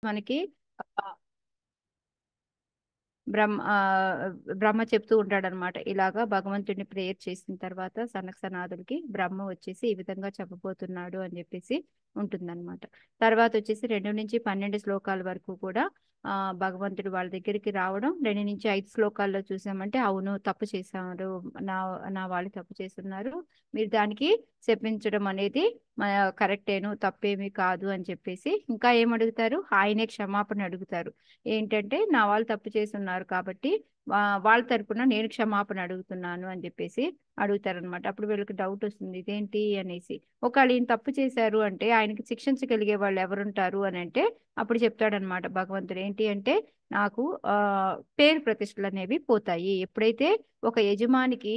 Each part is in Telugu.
మనకి బ్రహ్మ బ్రహ్మ చెప్తూ ఉంటాడనమాట. ఇలాగా భగవంతుడిని ప్రేయర్ చేసిన తర్వాత సనక సనాథుడికి బ్రహ్మ వచ్చేసి ఈ విధంగా చెప్పబోతున్నాడు అని చెప్పేసి ఉంటుందన్నమాట. తర్వాత వచ్చేసి 2 నుంచి 12 శ్లోకాల వరకు కూడా భగవంతుడు వాళ్ళ దగ్గరికి రావడం. 2 నుంచి 5 శ్లోకాల్లో చూసామంటే అవును తప్పు చేశారు, నా నా వాళ్ళు తప్పు చేస్తున్నారు, మీరు దానికి చెప్పించడం అనేది కరెక్టేను, తప్పేమీ కాదు అని చెప్పేసి ఇంకా ఏమడుగుతారు, ఆయనే క్షమాపణ అడుగుతారు. ఏంటంటే నా వాళ్ళు తప్పు చేస్తున్నారు కాబట్టి వాళ్ళ తరపున నేను క్షమాపణ అడుగుతున్నాను అని చెప్పేసి అడుగుతారనమాట. అప్పుడు వీళ్ళకి డౌట్ వస్తుంది, ఇదేంటి అనేసి. ఒకవేళ ఈయన తప్పు చేశారు అంటే ఆయనకి శిక్షించగలిగే వాళ్ళు ఎవరుంటారు అని అంటే అప్పుడు చెప్తాడనమాట భగవంతుడు. ఏంటి అంటే నాకు పేరు ప్రతిష్టలు అనేవి పోతాయి. ఎప్పుడైతే ఒక యజమానికి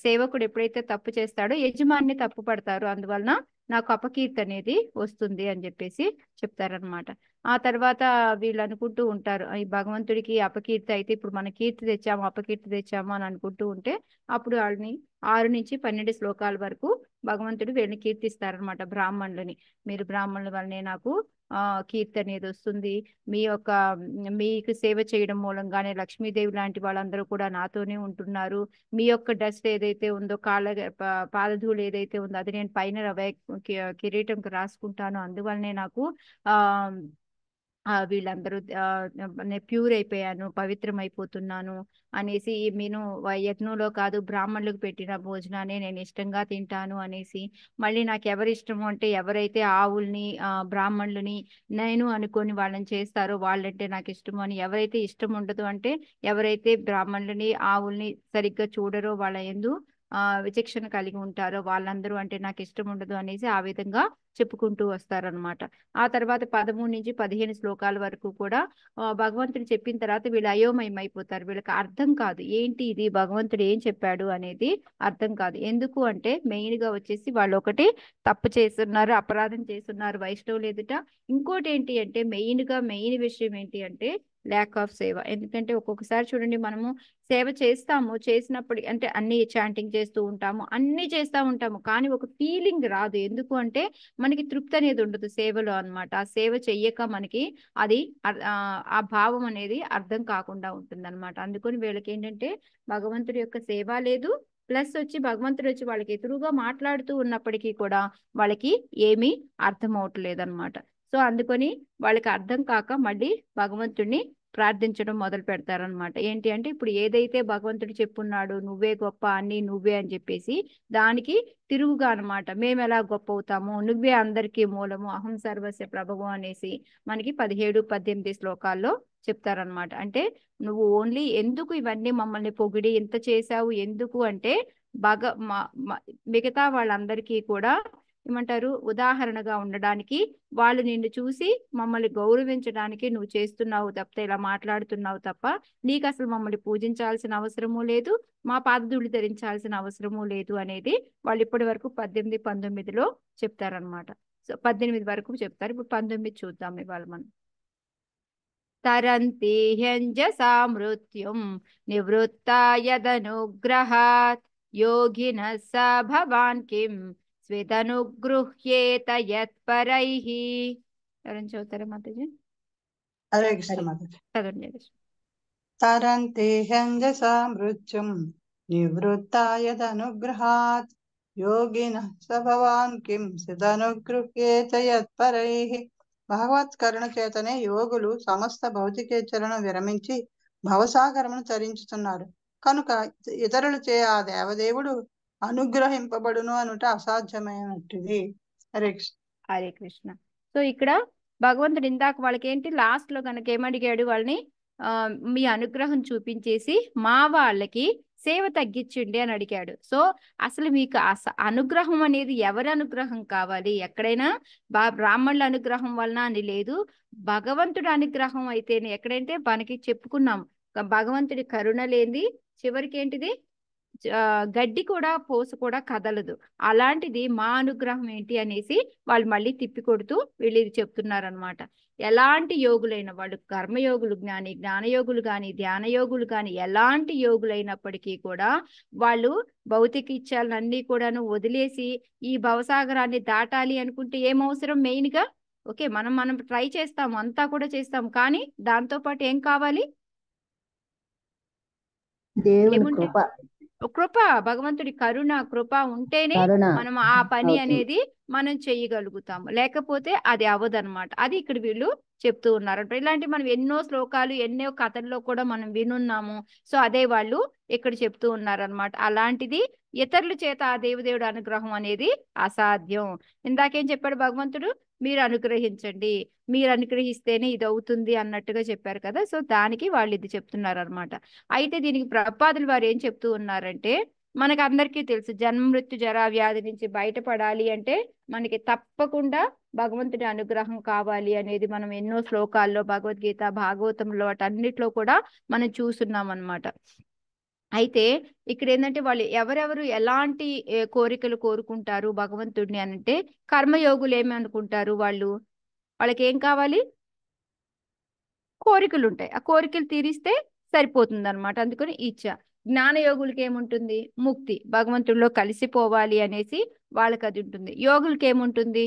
సేవకుడు ఎప్పుడైతే తప్పు చేస్తాడో యజమాని తప్పు పడతారు, అందువలన నాకు అపకీర్తి అనేది వస్తుంది అని చెప్పేసి చెప్తారనమాట. ఆ తర్వాత వీళ్ళు అనుకుంటూ ఉంటారు, ఈ భగవంతుడికి అపకీర్తి అయితే ఇప్పుడు మన కీర్తి తెచ్చాము అపకీర్తి తెచ్చాము అని అనుకుంటూ ఉంటే అప్పుడు వాళ్ళని 6 నుంచి 12 శ్లోకాల వరకు భగవంతుడు వీళ్ళని కీర్తిస్తారనమాట, బ్రాహ్మణులని. మీరు బ్రాహ్మణుల వల్లనే నాకు కీర్తి అనేది వస్తుంది, మీ యొక్క మీకు సేవ చేయడం మూలంగానే లక్ష్మీదేవి లాంటి వాళ్ళందరూ కూడా నాతోనే ఉంటున్నారు, మీ యొక్క డస్ట్ ఏదైతే ఉందో పాదధూళి ఏదైతే ఉందో అది నేను పైన కిరీటంకి రాసుకుంటాను, అందువల్లనే నాకు ఆ వీళ్ళందరూ నేను ప్యూర్ అయిపోయాను, పవిత్రం అయిపోతున్నాను అనేసి, నేను యజ్ఞంలో కాదు బ్రాహ్మణులకు పెట్టిన భోజనాన్ని నేను ఇష్టంగా తింటాను అనేసి, మళ్ళీ నాకు ఎవరి ఇష్టము అంటే ఎవరైతే ఆవుల్ని బ్రాహ్మణులని నేను అనుకొని వాళ్ళని చేస్తారో వాళ్ళంటే నాకు ఇష్టము అని, ఎవరైతే ఇష్టం ఉండదు అంటే ఎవరైతే బ్రాహ్మణులని ఆవుల్ని సరిగ్గా చూడరో వాళ్ళ యందు విచక్షణ కలిగి ఉంటారో వాళ్ళందరూ అంటే నాకు ఇష్టం ఉండదు అనేసి ఆ విధంగా చెప్పుకుంటూ వస్తారనమాట. ఆ తర్వాత 13 నుంచి 15 శ్లోకాల వరకు కూడా భగవంతుడు చెప్పిన తర్వాత వీళ్ళు అయోమయం అయిపోతారు. వీళ్ళకి అర్థం కాదు ఏంటి ఇది భగవంతుడు ఏం చెప్పాడు అనేది అర్థం కాదు. ఎందుకు అంటే మెయిన్ గా వచ్చేసి వాళ్ళు ఒకటి తప్పు చేస్తున్నారు, అపరాధం చేస్తున్నారు వైష్ణవులు ఎదుట. ఇంకోటి ఏంటి అంటే మెయిన్ విషయం ఏంటి అంటే ల్యాక్ ఆఫ్ సేవ. ఎందుకంటే ఒక్కొక్కసారి చూడండి, మనము సేవ చేస్తాము, చేసినప్పుడు అంటే అన్ని చాంటింగ్ చేస్తూ ఉంటాము, అన్ని చేస్తూ ఉంటాము, కానీ ఒక ఫీలింగ్ రాదు. ఎందుకు అంటే మనకి తృప్తి అనేది ఉండదు సేవలో అన్నమాట. ఆ సేవ చెయ్యక మనకి అది ఆ భావం అనేది అర్థం కాకుండా ఉంటుంది అనమాట. అందుకని వీళ్ళకి ఏంటంటే భగవంతుడి యొక్క సేవ లేదు, ప్లస్ వచ్చి భగవంతుడు వచ్చి వాళ్ళకి ఎదురుగా మాట్లాడుతూ ఉన్నప్పటికీ కూడా వాళ్ళకి ఏమీ అర్థం అవట్లేదు అనమాట. సో అందుకని వాళ్ళకి అర్థం కాక మళ్ళీ భగవంతుడిని ప్రార్థించడం మొదలు పెడతారనమాట. ఏంటి అంటే ఇప్పుడు ఏదైతే భగవంతుడు చెప్పున్నాడు నువ్వే గొప్ప అన్ని నువ్వే అని చెప్పేసి, దానికి తిరుగుగా అనమాట మేము ఎలా గొప్ప అవుతాము, నువ్వే అందరికీ మూలము, అహం సర్వస్య ప్రభవు అనేసి మనకి 17, 18 శ్లోకాల్లో చెప్తారనమాట. అంటే నువ్వు ఓన్లీ ఎందుకు ఇవన్నీ మమ్మల్ని పొగిడి ఇంత చేశావు ఎందుకు అంటే భగ మిగతా వాళ్ళందరికీ కూడా ఏమంటారు ఉదాహరణగా ఉండడానికి, వాళ్ళు నిన్ను చూసి మమ్మల్ని గౌరవించడానికి నువ్వు చేస్తున్నావు తప్ప, ఇలా మాట్లాడుతున్నావు తప్ప నీకు అసలు మమ్మల్ని పూజించాల్సిన అవసరము లేదు, మా పాదధూళి ధరించాల్సిన అవసరము లేదు అనేది వాళ్ళు ఇప్పటి వరకు 18, 19లో చెప్తారనమాట. సో 18 వరకు చెప్తారు. ఇప్పుడు 19 చూద్దాం ఇవాళ మనం. తరంతి హ్యంజసా మృత్యుం నివృత్తా యదనుగ్రహాత్ యోగిన స భవాన్ కిం స్వేదనుగృహ్యేత యత్పరైః. ఎవరైనా చదువుతారా మాతాజీ? హరే కృష్ణ మాతాజీ. చదవండి. తరంతే హ్యంజసా మృత్యుం నివృత్తా యదనుగ్రహాత్ యోగినః స భవాన్ కిం సిదనుగృహ్యేత యత్పరైః. భగవత్ కరుణ చేతనే యోగులు సమస్త భౌతికేచ్ఛలను విరమించి భవసాగరమును తరించుతున్నారు. కనుక ఇతరులు చే ఆ దేవదేవుడు అనుగ్రహింపబడును అనుట అసాధ్యమైనట్టుది. హరే కృష్ణ. హరే కృష్ణ. సో ఇక్కడ భగవంతుడు ఇందాక వాళ్ళకి ఏంటి లాస్ట్ లో కనుక ఏమడిగాడు వాళ్ళని, మీ అనుగ్రహం చూపించేసి మా వాళ్ళకి సేవ తగ్గించండి అని అడిగాడు. సో అసలు మీకు అనుగ్రహం అనేది ఎవరి అనుగ్రహం కావాలి? ఎక్కడైనా బ్రాహ్మణుల అనుగ్రహం వలన అని లేదు, భగవంతుడి అనుగ్రహం అయితేనే. ఎక్కడైతే మనకి చెప్పుకున్నాం భగవంతుడి కరుణ లేనిది చివరికి ఏంటిది గడ్డి కూడా పోసు కూడా కదలదు. అలాంటిది మా అనుగ్రహం ఏంటి అనేసి వాళ్ళు మళ్ళీ తిప్పి కొడుతూ వీళ్ళు ఇది చెప్తున్నారనమాట. ఎలాంటి యోగులైన వాళ్ళు, కర్మయోగులు కానీ జ్ఞానయోగులు కానీ ధ్యాన యోగులు కానీ ఎలాంటి యోగులైనప్పటికీ కూడా వాళ్ళు భౌతిక ఇచ్ఛలన్నీ కూడాను వదిలేసి ఈ భవసాగరాన్ని దాటాలి అనుకుంటే ఏమవసరం? మెయిన్గా ఓకే, మనం ట్రై చేస్తాము, అంతా కూడా చేస్తాము, కానీ దాంతో పాటు ఏం కావాలి? దేవుని ఏముంటే కృప, కృప, భగవంతుడి కరుణ కృప ఉంటేనే కరుణ మనం ఆ పని అవుతుంది. అనేది మనం చెయ్యగలుగుతాము, లేకపోతే అది అవ్వదన్నమాట. అది ఇక్కడ వీళ్ళు చెప్తూ ఉన్నారు. ఇలాంటి మనం ఎన్నో శ్లోకాలు ఎన్నో కథల్లో కూడా మనం వినున్నాము. సో అదే వాళ్ళు ఇక్కడ చెప్తూ ఉన్నారనమాట. అలాంటిది ఇతరుల చేత ఆ దేవదేవుడు అనుగ్రహం అనేది అసాధ్యం. ఇందాకేం చెప్పాడు భగవంతుడు? మీరు అనుగ్రహించండి, మీరు అనుగ్రహిస్తేనే ఇది అవుతుంది అన్నట్టుగా చెప్పారు కదా. సో దానికి వాళ్ళు ఇది చెప్తున్నారు అనమాట. అయితే దీనికి ప్రపాదులు వారు ఏం చెప్తూ ఉన్నారంటే, మనకు అందరికీ తెలుసు జన్మ మృత్యు జరా వ్యాధి నుంచి బయటపడాలి అంటే మనకి తప్పకుండా భగవంతుడి అనుగ్రహం కావాలి అనేది మనం ఎన్నో శ్లోకాల్లో, భగవద్గీత భాగవతంలో వాటన్నిటిలో కూడా మనం చూస్తున్నాం అన్నమాట. అయితే ఇక్కడ ఏంటంటే వాళ్ళు ఎవరెవరు ఎలాంటి కోరికలు కోరుకుంటారు భగవంతుడిని అని అంటే, కర్మయోగులు ఏమి అనుకుంటారు? వాళ్ళకి ఏం కావాలి? కోరికలు ఉంటాయి, ఆ కోరికలు తీరిస్తే సరిపోతుంది అనమాట. అందుకని ఇచ్చ. జ్ఞానయోగులకి ఏముంటుంది? ముక్తి, భగవంతుడిలో కలిసిపోవాలి అనేసి వాళ్ళకి అది ఉంటుంది. యోగులకి ఏముంటుంది?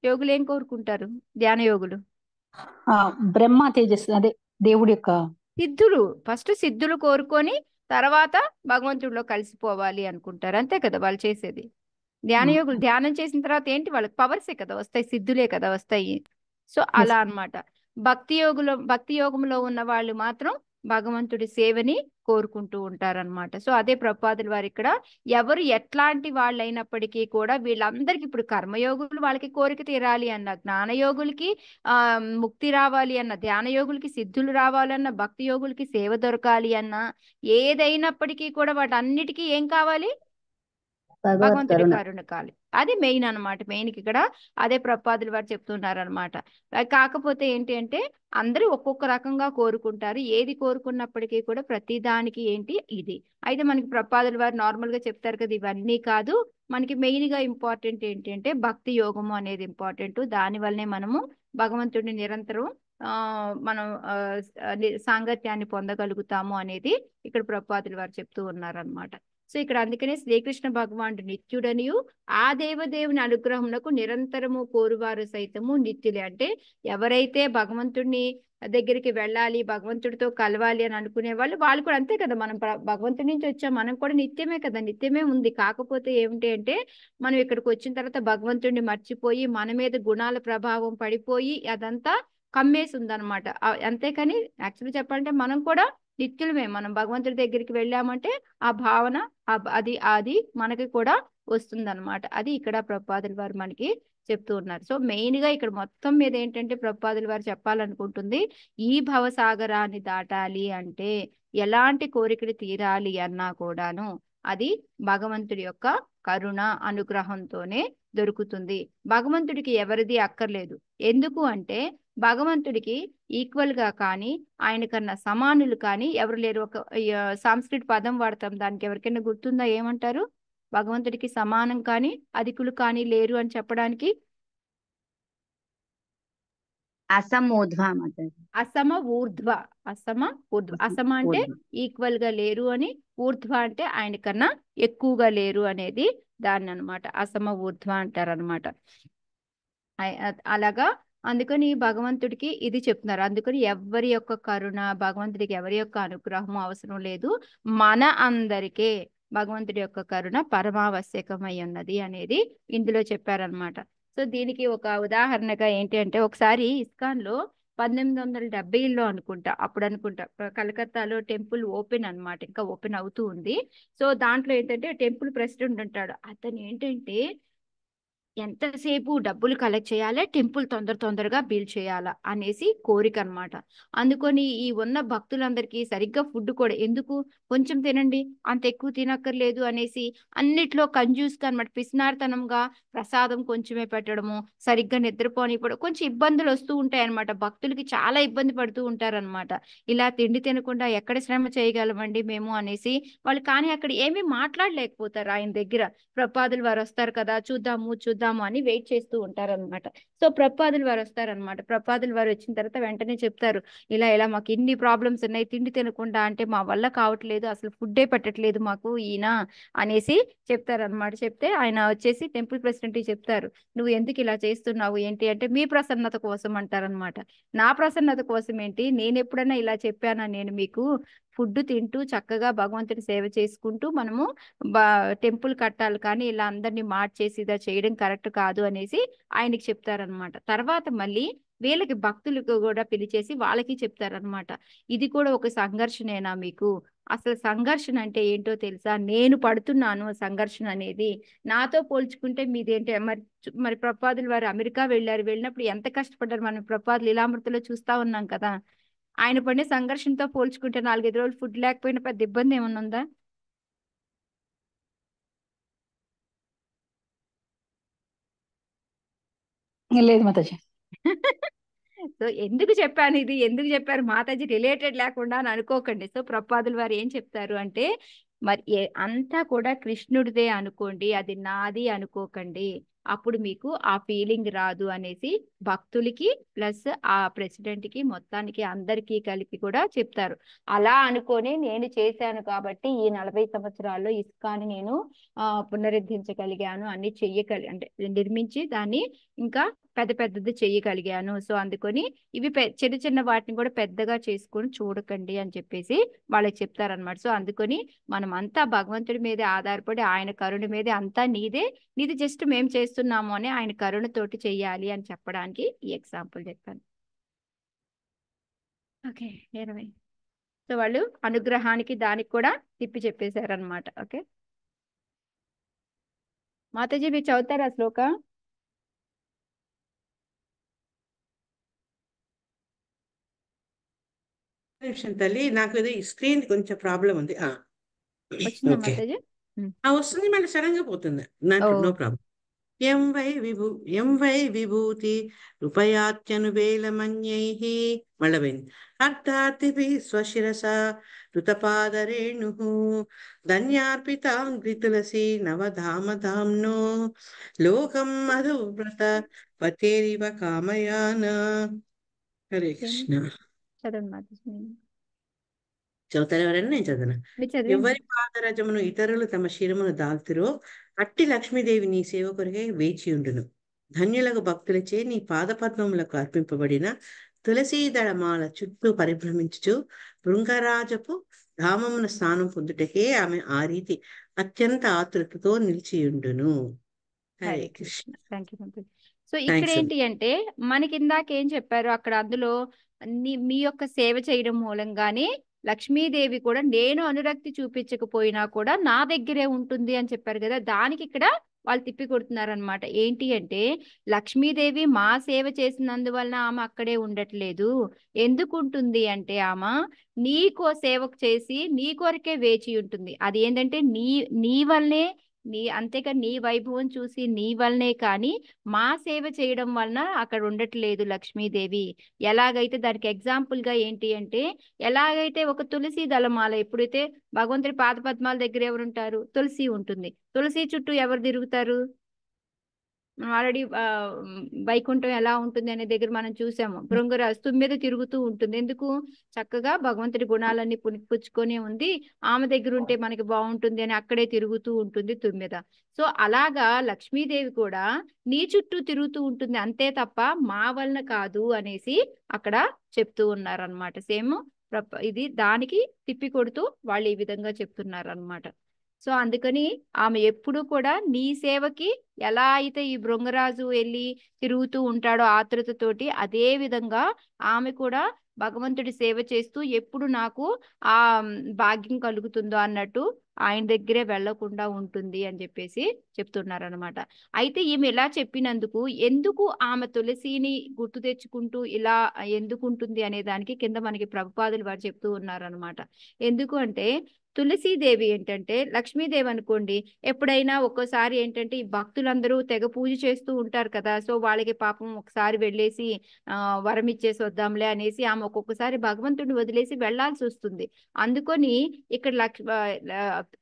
యోగులు ఏం కోరుకుంటారు? ధ్యాన యోగులు బ్రహ్మ తేజస్సు, అదే దేవుడి యొక్క సిద్ధులు, ఫస్ట్ సిద్ధులు కోరుకొని తర్వాత భగవంతుడిలో కలిసిపోవాలి అనుకుంటారు, అంతే కదా వాళ్ళు చేసేది. ధ్యానయోగులు ధ్యానం చేసిన తర్వాత ఏంటి? వాళ్ళకి పవర్సే కదా వస్తాయి, సిద్ధులే కదా వస్తాయి. సో అలా అన్నమాట. భక్తి యోగంలో ఉన్న వాళ్ళు మాత్రం భగవంతుడి సేవని కోరుకుంటూ ఉంటారన్నమాట. సో అదే ప్రపాదులు వారు ఇక్కడ ఎవరు ఎట్లాంటి వాళ్ళు అయినప్పటికీ కూడా వీళ్ళందరికీ, ఇప్పుడు కర్మయోగులు వాళ్ళకి కోరిక తీరాలి అన్న, జ్ఞానయోగులకి ముక్తి రావాలి అన్న, ధ్యాన యోగులకి సిద్ధులు రావాలన్న, భక్తి యోగులకి సేవ దొరకాలి అన్న, ఏదైనప్పటికీ కూడా వాటన్నిటికీ ఏం కావాలి? భగవంతుడి కరుణ కాలి. అది మెయిన్ అనమాట. మెయిన్ ఇక్కడ అదే ప్రపాదులు వారు చెప్తున్నారు అనమాట. కాకపోతే ఏంటి అంటే అందరూ ఒక్కొక్క రకంగా కోరుకుంటారు. ఏది కోరుకున్నప్పటికీ కూడా ప్రతి దానికి ఏంటి ఇది. అయితే మనకి ప్రపాదులు వారు నార్మల్ గా చెప్తారు కదా, ఇవన్నీ కాదు, మనకి మెయిన్ గా ఇంపార్టెంట్ ఏంటి అంటే భక్తి యోగము అనేది ఇంపార్టెంట్. దాని వల్లనే మనము భగవంతుడిని నిరంతరం మనం సాంగత్యాన్ని పొందగలుగుతాము అనేది ఇక్కడ ప్రపాదులు వారు చెప్తూ ఉన్నారనమాట. సో ఇక్కడ అందుకనే శ్రీకృష్ణ భగవానుడు నిత్యుడనియు ఆ దేవదేవుని అనుగ్రహమునకు నిరంతరము కోరువారు సైతము నిత్యులే. అంటే ఎవరైతే భగవంతుడిని దగ్గరికి వెళ్ళాలి, భగవంతుడితో కలవాలి అని అనుకునే వాళ్ళు కూడా అంతే కదా. మనం భగవంతుడి నుంచి వచ్చాం, మనం కూడా నిత్యమే కదా, నిత్యమే ఉంది. కాకపోతే ఏమిటి అంటే మనం ఇక్కడికి వచ్చిన తర్వాత భగవంతుడిని మర్చిపోయి మన మీద గుణాల ప్రభావం పడిపోయి అదంతా కమ్మేసి ఉందన్నమాట. అంతేకాని యాక్చువల్లీ చెప్పాలంటే మనం కూడా నిత్యులమే. మనం భగవంతుడి దగ్గరికి వెళ్ళామంటే ఆ భావన అది మనకి కూడా వస్తుందన్నమాట. అది ఇక్కడ ప్రపాదులు వారు మనకి చెప్తూ ఉన్నారు. సో మెయిన్ గా ఇక్కడ మొత్తం మీద ఏంటంటే ప్రపాదులు వారు చెప్పాలనుకుంటుంది, ఈ భవసాగరాన్ని దాటాలి అంటే, ఎలాంటి కోరికలు తీరాలి అన్నా కూడాను అది భగవంతుడి యొక్క కరుణ అనుగ్రహంతోనే దొరుకుతుంది. భగవంతుడికి ఎవరిది అక్కర్లేదు. ఎందుకు అంటే భగవంతుడికి ఈక్వల్ గా కానీ ఆయన కన్నా సమానులు కానీ ఎవరు లేరు. ఒక సంస్కృత పదం వాడతాం, దానికి ఎవరికైనా గుర్తుందా? ఏమంటారు? భగవంతుడికి సమానం కానీ అధికులు కానీ లేరు అని చెప్పడానికి అసమోధ్వ. అసమ ఊర్ధ్వ. అసమ అంటే ఈక్వల్ గా లేరు అని, ఊర్ధ్వ అంటే ఆయన కన్నా ఎక్కువగా లేరు అనేది దాన్ని అనమాట. అసమ ఊర్ధ్వ అంటారనమాట. అలాగా అందుకని భగవంతుడికి ఇది చెప్తున్నారు. అందుకని ఎవరి యొక్క కరుణ, భగవంతుడికి ఎవరి యొక్క అనుగ్రహం అవసరం లేదు, మన అందరికీ భగవంతుడి యొక్క కరుణ పరమావశ్యకమై ఉన్నది అనేది ఇందులో చెప్పారనమాట. సో దీనికి ఒక ఉదాహరణగా ఏంటి అంటే, ఒకసారి ఇస్కాన్ లో 1870లో అనుకుంటా కలకత్తాలో టెంపుల్ ఓపెన్ అన్నమాట, ఇంకా ఓపెన్ అవుతూ ఉంది. సో దాంట్లో ఏంటంటే టెంపుల్ ప్రెసిడెంట్ ఉంటాడు. అతను ఏంటంటే ఎంతసేపు డబ్బులు కలెక్ట్ చేయాలా, టెంపుల్ తొందరగా బిల్డ్ చేయాలా అనేసి కోరిక అనమాట. అందుకని ఈ ఉన్న భక్తులందరికీ సరిగ్గా ఫుడ్ కూడా, ఎందుకు కొంచెం తినండి అంత ఎక్కువ తినక్కర్లేదు అనేసి అన్నిట్లో కంజూస్గా అనమాట, పిసినారితనంగా ప్రసాదం కొంచెమే పెట్టడము, సరిగ్గా నిద్రపోనివ్వడం, కొంచెం ఇబ్బందులు వస్తూ ఉంటాయి అనమాట. భక్తులకి చాలా ఇబ్బంది పడుతూ ఉంటారనమాట. ఇలా తిండి తినకుండా ఎక్కడ శ్రమ చేయగలమండి మేము అనేసి వాళ్ళు. కానీ అక్కడ ఏమీ మాట్లాడలేకపోతారు ఆయన దగ్గర. ప్రపాదులు వారు వస్తారు కదా, చూద్దాము చూద్దాము అని వెయిట్ చేస్తూ ఉంటారన్నమాట. సో ప్రభుపాదులు వారు వస్తారనమాట. ప్రభుపాదులు వారు వచ్చిన తర్వాత వెంటనే చెప్తారు, ఇలా ఇలా మాకు ఇన్ని ప్రాబ్లమ్స్ ఉన్నాయి, తిండి తినకుండా అంటే మా వల్ల కావట్లేదు, అసలు ఫుడ్డే పెట్టట్లేదు మాకు ఈయన అనేసి చెప్తారనమాట. చెప్తే ఆయన వచ్చేసి టెంపుల్ ప్రెసిడెంట్ చెప్తారు, నువ్వు ఎందుకు ఇలా చేస్తున్నావు ఏంటి అంటే, మీ ప్రసన్నత కోసం అంటారనమాట. నా ప్రసన్నత కోసం ఏంటి, నేను ఎప్పుడైనా ఇలా చెప్పానా నేను మీకు? ఫుడ్ తింటూ చక్కగా భగవంతుడి సేవ చేసుకుంటూ మనము టెంపుల్ కట్టాలి, కానీ ఇలా అందరినీ మార్చేసి ఇలా చేయడం కరెక్ట్ కాదు అనేసి ఆయనకి చెప్తారనమాట. తర్వాత మళ్ళీ వీళ్ళకి భక్తులకు కూడా పిలిచేసి వాళ్ళకి చెప్తారనమాట, ఇది కూడా ఒక సంఘర్షణేనా మీకు? అసలు సంఘర్షణ అంటే ఏంటో తెలుసా? నేను పడుతున్నాను సంఘర్షణ అనేది, నాతో పోల్చుకుంటే మీదేంటి? మరి ప్రభుపాదులు వారు అమెరికా వెళ్ళారు, వెళ్ళినప్పుడు ఎంత కష్టపడ్డారు మనం ప్రభుపాదులు లీలామృతిలో చూస్తా ఉన్నాం కదా. ఆయన పడిన సంఘర్షణతో పోల్చుకుంటే 4-5 రోజులు ఫుడ్ లేకపోయినా పెద్ద ఇబ్బంది ఏమన్నా ఉందా? లేదు మాతాజీ. సో ఎందుకు చెప్పాను ఇది, ఎందుకు చెప్పారు మాతాజీ రిలేటెడ్ లేకుండా అని అనుకోకండి. సో ప్రభుపాదులు వారు ఏం చెప్తారు అంటే, మరి అంతా కూడా కృష్ణుడిదే అనుకోండి, అది నాది అనుకోకండి, అప్పుడు మీకు ఆ ఫీలింగ్ రాదు అనేసి భక్తులకి ప్లస్ ఆ ప్రెసిడెంట్ కి మొత్తానికి అందరికీ కలిపి కూడా చెప్తారు. అలా అనుకొని నేను చేశాను కాబట్టి ఈ 40 సంవత్సరాల్లో ఇస్కాన్ నేను పునరుద్ధరించగలిగాను, అన్ని అంటే నిర్మించి దాన్ని ఇంకా పెద్దది చెయ్యగలిగాను. సో అందుకొని ఇవి చిన్న చిన్న వాటిని కూడా పెద్దగా చేసుకొని చూడకండి అని చెప్పేసి వాళ్ళకి చెప్తారనమాట. సో అందుకొని మనం అంతా భగవంతుడి మీదే ఆధారపడి, ఆయన కరుణ మీదే, అంతా నీదే, నీది జస్ట్ మేము చేస్తున్నాము అని ఆయన కరుణతోటి చెయ్యాలి అని చెప్పడానికి ఈ ఎగ్జాంపుల్ చెప్పాను. ఓకే 20. సో వాళ్ళు అనుగ్రహానికి దానికి కూడా తిప్పి చెప్పేశారనమాట. ఓకే మాతాజీ మీరు చదువుతారా శ్లోక? నిమిషం తల్లి, నాకు ఇది స్క్రీన్ కొంచెం ప్రాబ్లం ఉంది. వచ్చిందా ఓకే, మాతాజీ? వస్తుంది, మళ్ళీ సడన్ గా పోతుంది. Oh no problem. ఎం వై విభూతి రూపయాత్యనువేలమన్యైః మళ్ళబోయింది. అర్థార్థిభిः స్వశిరస ఋతపాదరేణుః ధన్యార్పితాంఘ్రి తులసి నవధామధామ్నో లోకం మధువ్రత పతేరివ కామయాన. హరే కృష్ణ. చదవండి మాతాజీ. చదువుతారు ఎవరైనా? నేను చదవను. మీరు చదివండి. ఎవరి పాదరజమును ఇతరులు తమ శిరమును దాల్తురో అట్టి లక్ష్మీదేవి నీ సేవ కొరకే వేచి ఉండును. ధన్యులకు భక్తులచే నీ పాదపద్మములకు అర్పింపబడిన తులసీ దళమాల చుట్టూ పరిభ్రమించుచు భృంగరాజపు ధామమున స్నానం పొందుటకే ఆమె ఆ రీతి అత్యంత ఆతృతతో నిలిచియుండును. Hare Hare Krishna. Krishna. Thank you. So ఇక్కడ థ్యాంక్స్. ఏంటి అంటే, మనకి ఇందాక ఏం చెప్పారు అక్కడ, అందులో మీ యొక్క సేవ చేయడం మూలంగానే లక్ష్మీదేవి కూడా నేను అనురక్తి చూపించకపోయినా కూడా నా దగ్గరే ఉంటుంది అని చెప్పారు కదా. దానికి ఇక్కడ వాళ్ళు తిప్పి కొడుతున్నారనమాట. ఏంటి అంటే, లక్ష్మీదేవి మా సేవ చేసినందువలన ఆమె అక్కడే ఉండట్లేదు. ఎందుకు ఉంటుంది అంటే, ఆమె నీకో సేవకు చేసి నీ కొరకే వేచి ఉంటుంది. అది ఏంటంటే నీ వల్లనే, అంతేకా నీ వైభవం చూసి నీ వల్లనే కానీ మా సేవ చేయడం వలన అక్కడ ఉండట్లేదు లక్ష్మీదేవి. ఎలాగైతే దానికి ఎగ్జాంపుల్ గా ఏంటి అంటే, ఎలాగైతే ఒక తులసి దళమాల, ఎప్పుడైతే భగవంతుడి పాదపద్మాల దగ్గర ఎవరు ఉంటారు? తులసి ఉంటుంది. తులసి చుట్టూ ఎవరు తిరుగుతారు? మనం ఆల్రెడీ వైకుంఠం ఎలా ఉంటుంది అనే దగ్గర మనం చూసాము. భృంగరాజు తుమ్మెద తిరుగుతూ ఉంటుంది. ఎందుకు? చక్కగా భగవంతుడి గుణాలన్నీ పుచ్చుకొని ఉంది, ఆమె దగ్గర ఉంటే మనకి బాగుంటుంది అని అక్కడే తిరుగుతూ ఉంటుంది తుమ్మెద. సో అలాగా లక్ష్మీదేవి కూడా నీ చుట్టూ తిరుగుతూ ఉంటుంది, అంతే తప్ప మా వలన కాదు అనేసి అక్కడ చెప్తూ ఉన్నారనమాట. సేమ్ ఇది దానికి తిప్పి కొడుతూ వాళ్ళు ఈ విధంగా చెప్తున్నారనమాట. సో అందుకని ఆమె ఎప్పుడు కూడా నీ సేవకి ఎలా అయితే ఈ భృంగరాజు వెళ్ళి తిరుగుతూ ఉంటాడో ఆతృతతోటి, అదే విధంగా ఆమె కూడా భగవంతుడి సేవ చేస్తూ ఎప్పుడు నాకు ఆ భాగ్యం కలుగుతుందో అన్నట్టు ఆయన దగ్గరే వెళ్లకుండా ఉంటుంది అని చెప్పేసి చెప్తున్నారనమాట. అయితే ఈమె ఇలా చెప్పినందుకు ఎందుకు ఆమె తులసిని గుర్తు తెచ్చుకుంటూ ఇలా ఎందుకు ఉంటుంది అనే దానికి కింద మనకి ప్రభుపాదులు వారు చెప్తూ ఉన్నారనమాట. ఎందుకు అంటే, తులసీదేవి ఏంటంటే లక్ష్మీదేవి అనుకోండి, ఎప్పుడైనా ఒక్కోసారి ఏంటంటే ఈ భక్తులందరూ తెగ పూజ చేస్తూ ఉంటారు కదా. సో వాళ్ళకి పాపం ఒకసారి వెళ్ళేసి వరం ఇచ్చేసి వద్దాంలే అనేసి ఆమె ఒక్కొక్కసారి భగవంతుడిని వదిలేసి వెళ్లాల్సి వస్తుంది. అందుకొని ఇక్కడ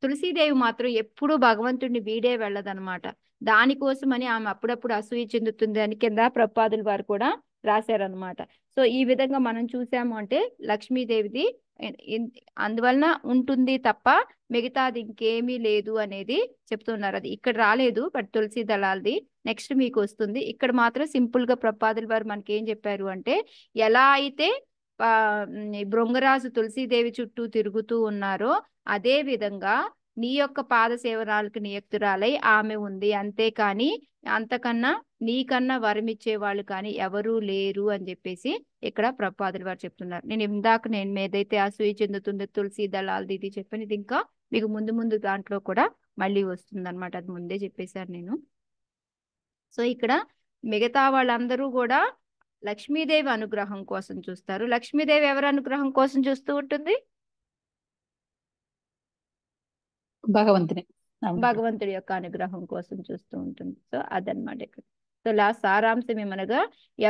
తులసీదేవి మాత్రం ఎప్పుడూ భగవంతుడిని వీడే వెళ్ళదనమాట. దానికోసమని ఆమె అప్పుడప్పుడు అసూయ చెందుతుంది అని కింద ప్రపాదుల వారు కూడా రాశారనమాట. సో ఈ విధంగా మనం చూసాము అంటే లక్ష్మీదేవిది అందువలన ఉంటుంది తప్ప మిగతాది ఇంకేమీ లేదు అనేది చెప్తున్నారు. అది ఇక్కడ రాలేదు, బట్ తులసి దళాలది నెక్స్ట్ మీకు వస్తుంది. ఇక్కడ మాత్రం సింపుల్ గా ప్రపాదుల వారు మనకి ఏం చెప్పారు అంటే, ఎలా అయితే భృంగరాజు తులసీదేవి చుట్టూ తిరుగుతూ ఉన్నారో అదే విధంగా నీ యొక్క పాద సేవనాలకు నియుక్తురాలై ఆమె ఉంది, అంతేకాని అంతకన్నా నీకన్నా వరమిచ్చే వాళ్ళు కానీ ఎవరూ లేరు అని చెప్పేసి ఇక్కడ ప్రపాదుల వారు చెప్తున్నారు. నేను ఏదైతే అసూయ చెందుతుందో తులసి దళాలది ఇది చెప్పాను, ఇది ఇంకా మీకు ముందు ముందు దాంట్లో కూడా మళ్ళీ వస్తుంది అనమాట. అది ముందే చెప్పేశాను నేను. సో ఇక్కడ మిగతా వాళ్ళందరూ కూడా లక్ష్మీదేవి అనుగ్రహం కోసం చూస్తారు. లక్ష్మీదేవి ఎవరి అనుగ్రహం కోసం చూస్తూ ఉంటుంది? భగవంతుని భగవంతుడి యొక్క అనుగ్రహం కోసం చూస్తూ ఉంటుంది. సో అదనమాట ఇక్కడ. సో లాస్ట్ సారాంశం ఏమనగా,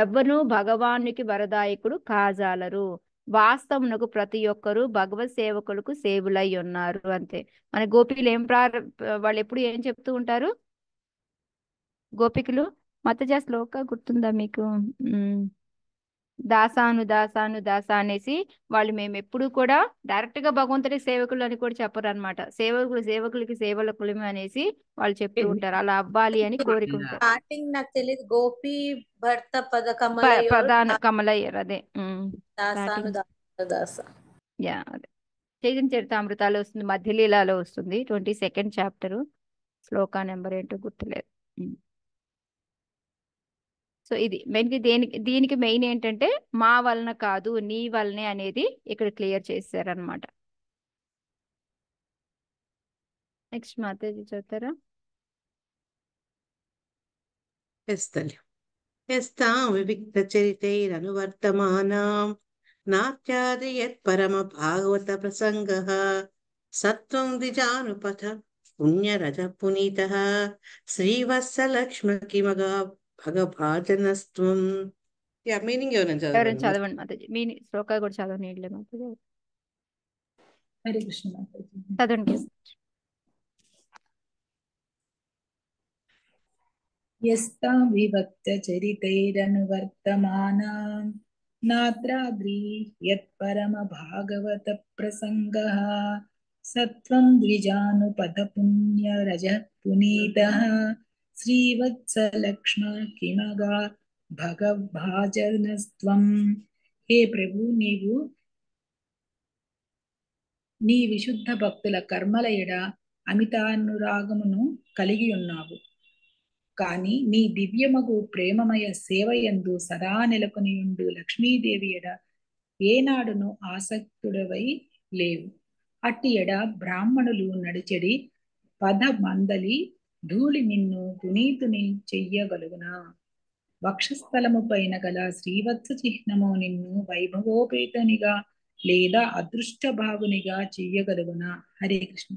ఎవ్వను భగవానునికి వరదాయకుడు కాజాలరు, వాస్తవమునకు ప్రతి ఒక్కరు భగవత్ సేవకులకు సేవులై ఉన్నారు. అంతే. మన గోపికలు వాళ్ళు ఎప్పుడు ఏం చెప్తూ ఉంటారు? గోపికలు మతజ శ్లోక గుర్తుందా మీకు? దాసాను దాసాను దాస అనేసి వాళ్ళు మేము ఎప్పుడు కూడా డైరెక్ట్ గా భగవంతుడి సేవకులు అని కూడా చెప్పరు అనమాట. సేవకులకి సేవకులమే అనేసి వాళ్ళు చెప్తూ ఉంటారు. అలా అవ్వాలి అని కోరుకుంటారు. స్టార్టింగ్ నాకు తెలియదు, గోపి భర్త పద కమలయోర్ ప్రధాన కమలయ్యర్ అదే దాసాను దాస. యా అదే చైతన్య చరితామృతాలో వస్తుంది, మధ్యలీలాలో వస్తుంది, 22nd చాప్టర్, శ్లోకా నెంబర్ ఏంటో గుర్తులేదు. సో ఇది దీనికి మెయిన్ ఏంటంటే మా వలన కాదు నీ వలనే అనేది ఇక్కడ క్లియర్ చేశారనమాట. నెక్స్ట్ మాతాజీ చదువుతారా? యస్తాం వివిక్త చరితైరనువర్తమానాం నాత్యాది యత్పరమ భాగవత ప్రసంగః సత్వం ద్విజానుపథ పుణ్యరజ పునీతః శ్రీవత్సలక్ష్మకిమగా భగభాజనస్త్వం. మీనింగ్ ఎవరైనా చదవండి మాతాజీ. మీ శ్లోకా కూడా చదవనీయట్లే మాతాజీ. హరే కృష్ణ మాతాజీ. చదవండి. యస్తాం వివక్త చరితైరనువర్తమానాం నాత్రాద్రి యత్పరమ భాగవత ప్రసంగః సత్వం ద్విజానుపద పుణ్య రజ పునీతః శ్రీవత్సలక్ష్మ కిమగా భగభాజనస్త్వం. హే ప్రభు, నీవు నీ విశుద్ధ భక్తుల కర్మల ఎడ అమితానురాగమును కలిగి ఉన్నావు, కాని నీ దివ్యమగు ప్రేమమయ సేవయందు సదా నెలకొనియుండు లక్ష్మీదేవి ఎడ ఏనాడును ఆసక్తుడవై లేవు. అట్టి ఎడ బ్రాహ్మణులు నడిచెడి పద మందలి ధూళి నిన్ను పునీతుని చెయ్యగలుగునా? వక్షస్థలము పైన గల శ్రీవత్స చిహ్నము నిన్ను వైభవోపేతనిగా లేదా అదృష్ట భాగునిగా చెయ్యగలుగునా? హరే కృష్ణ.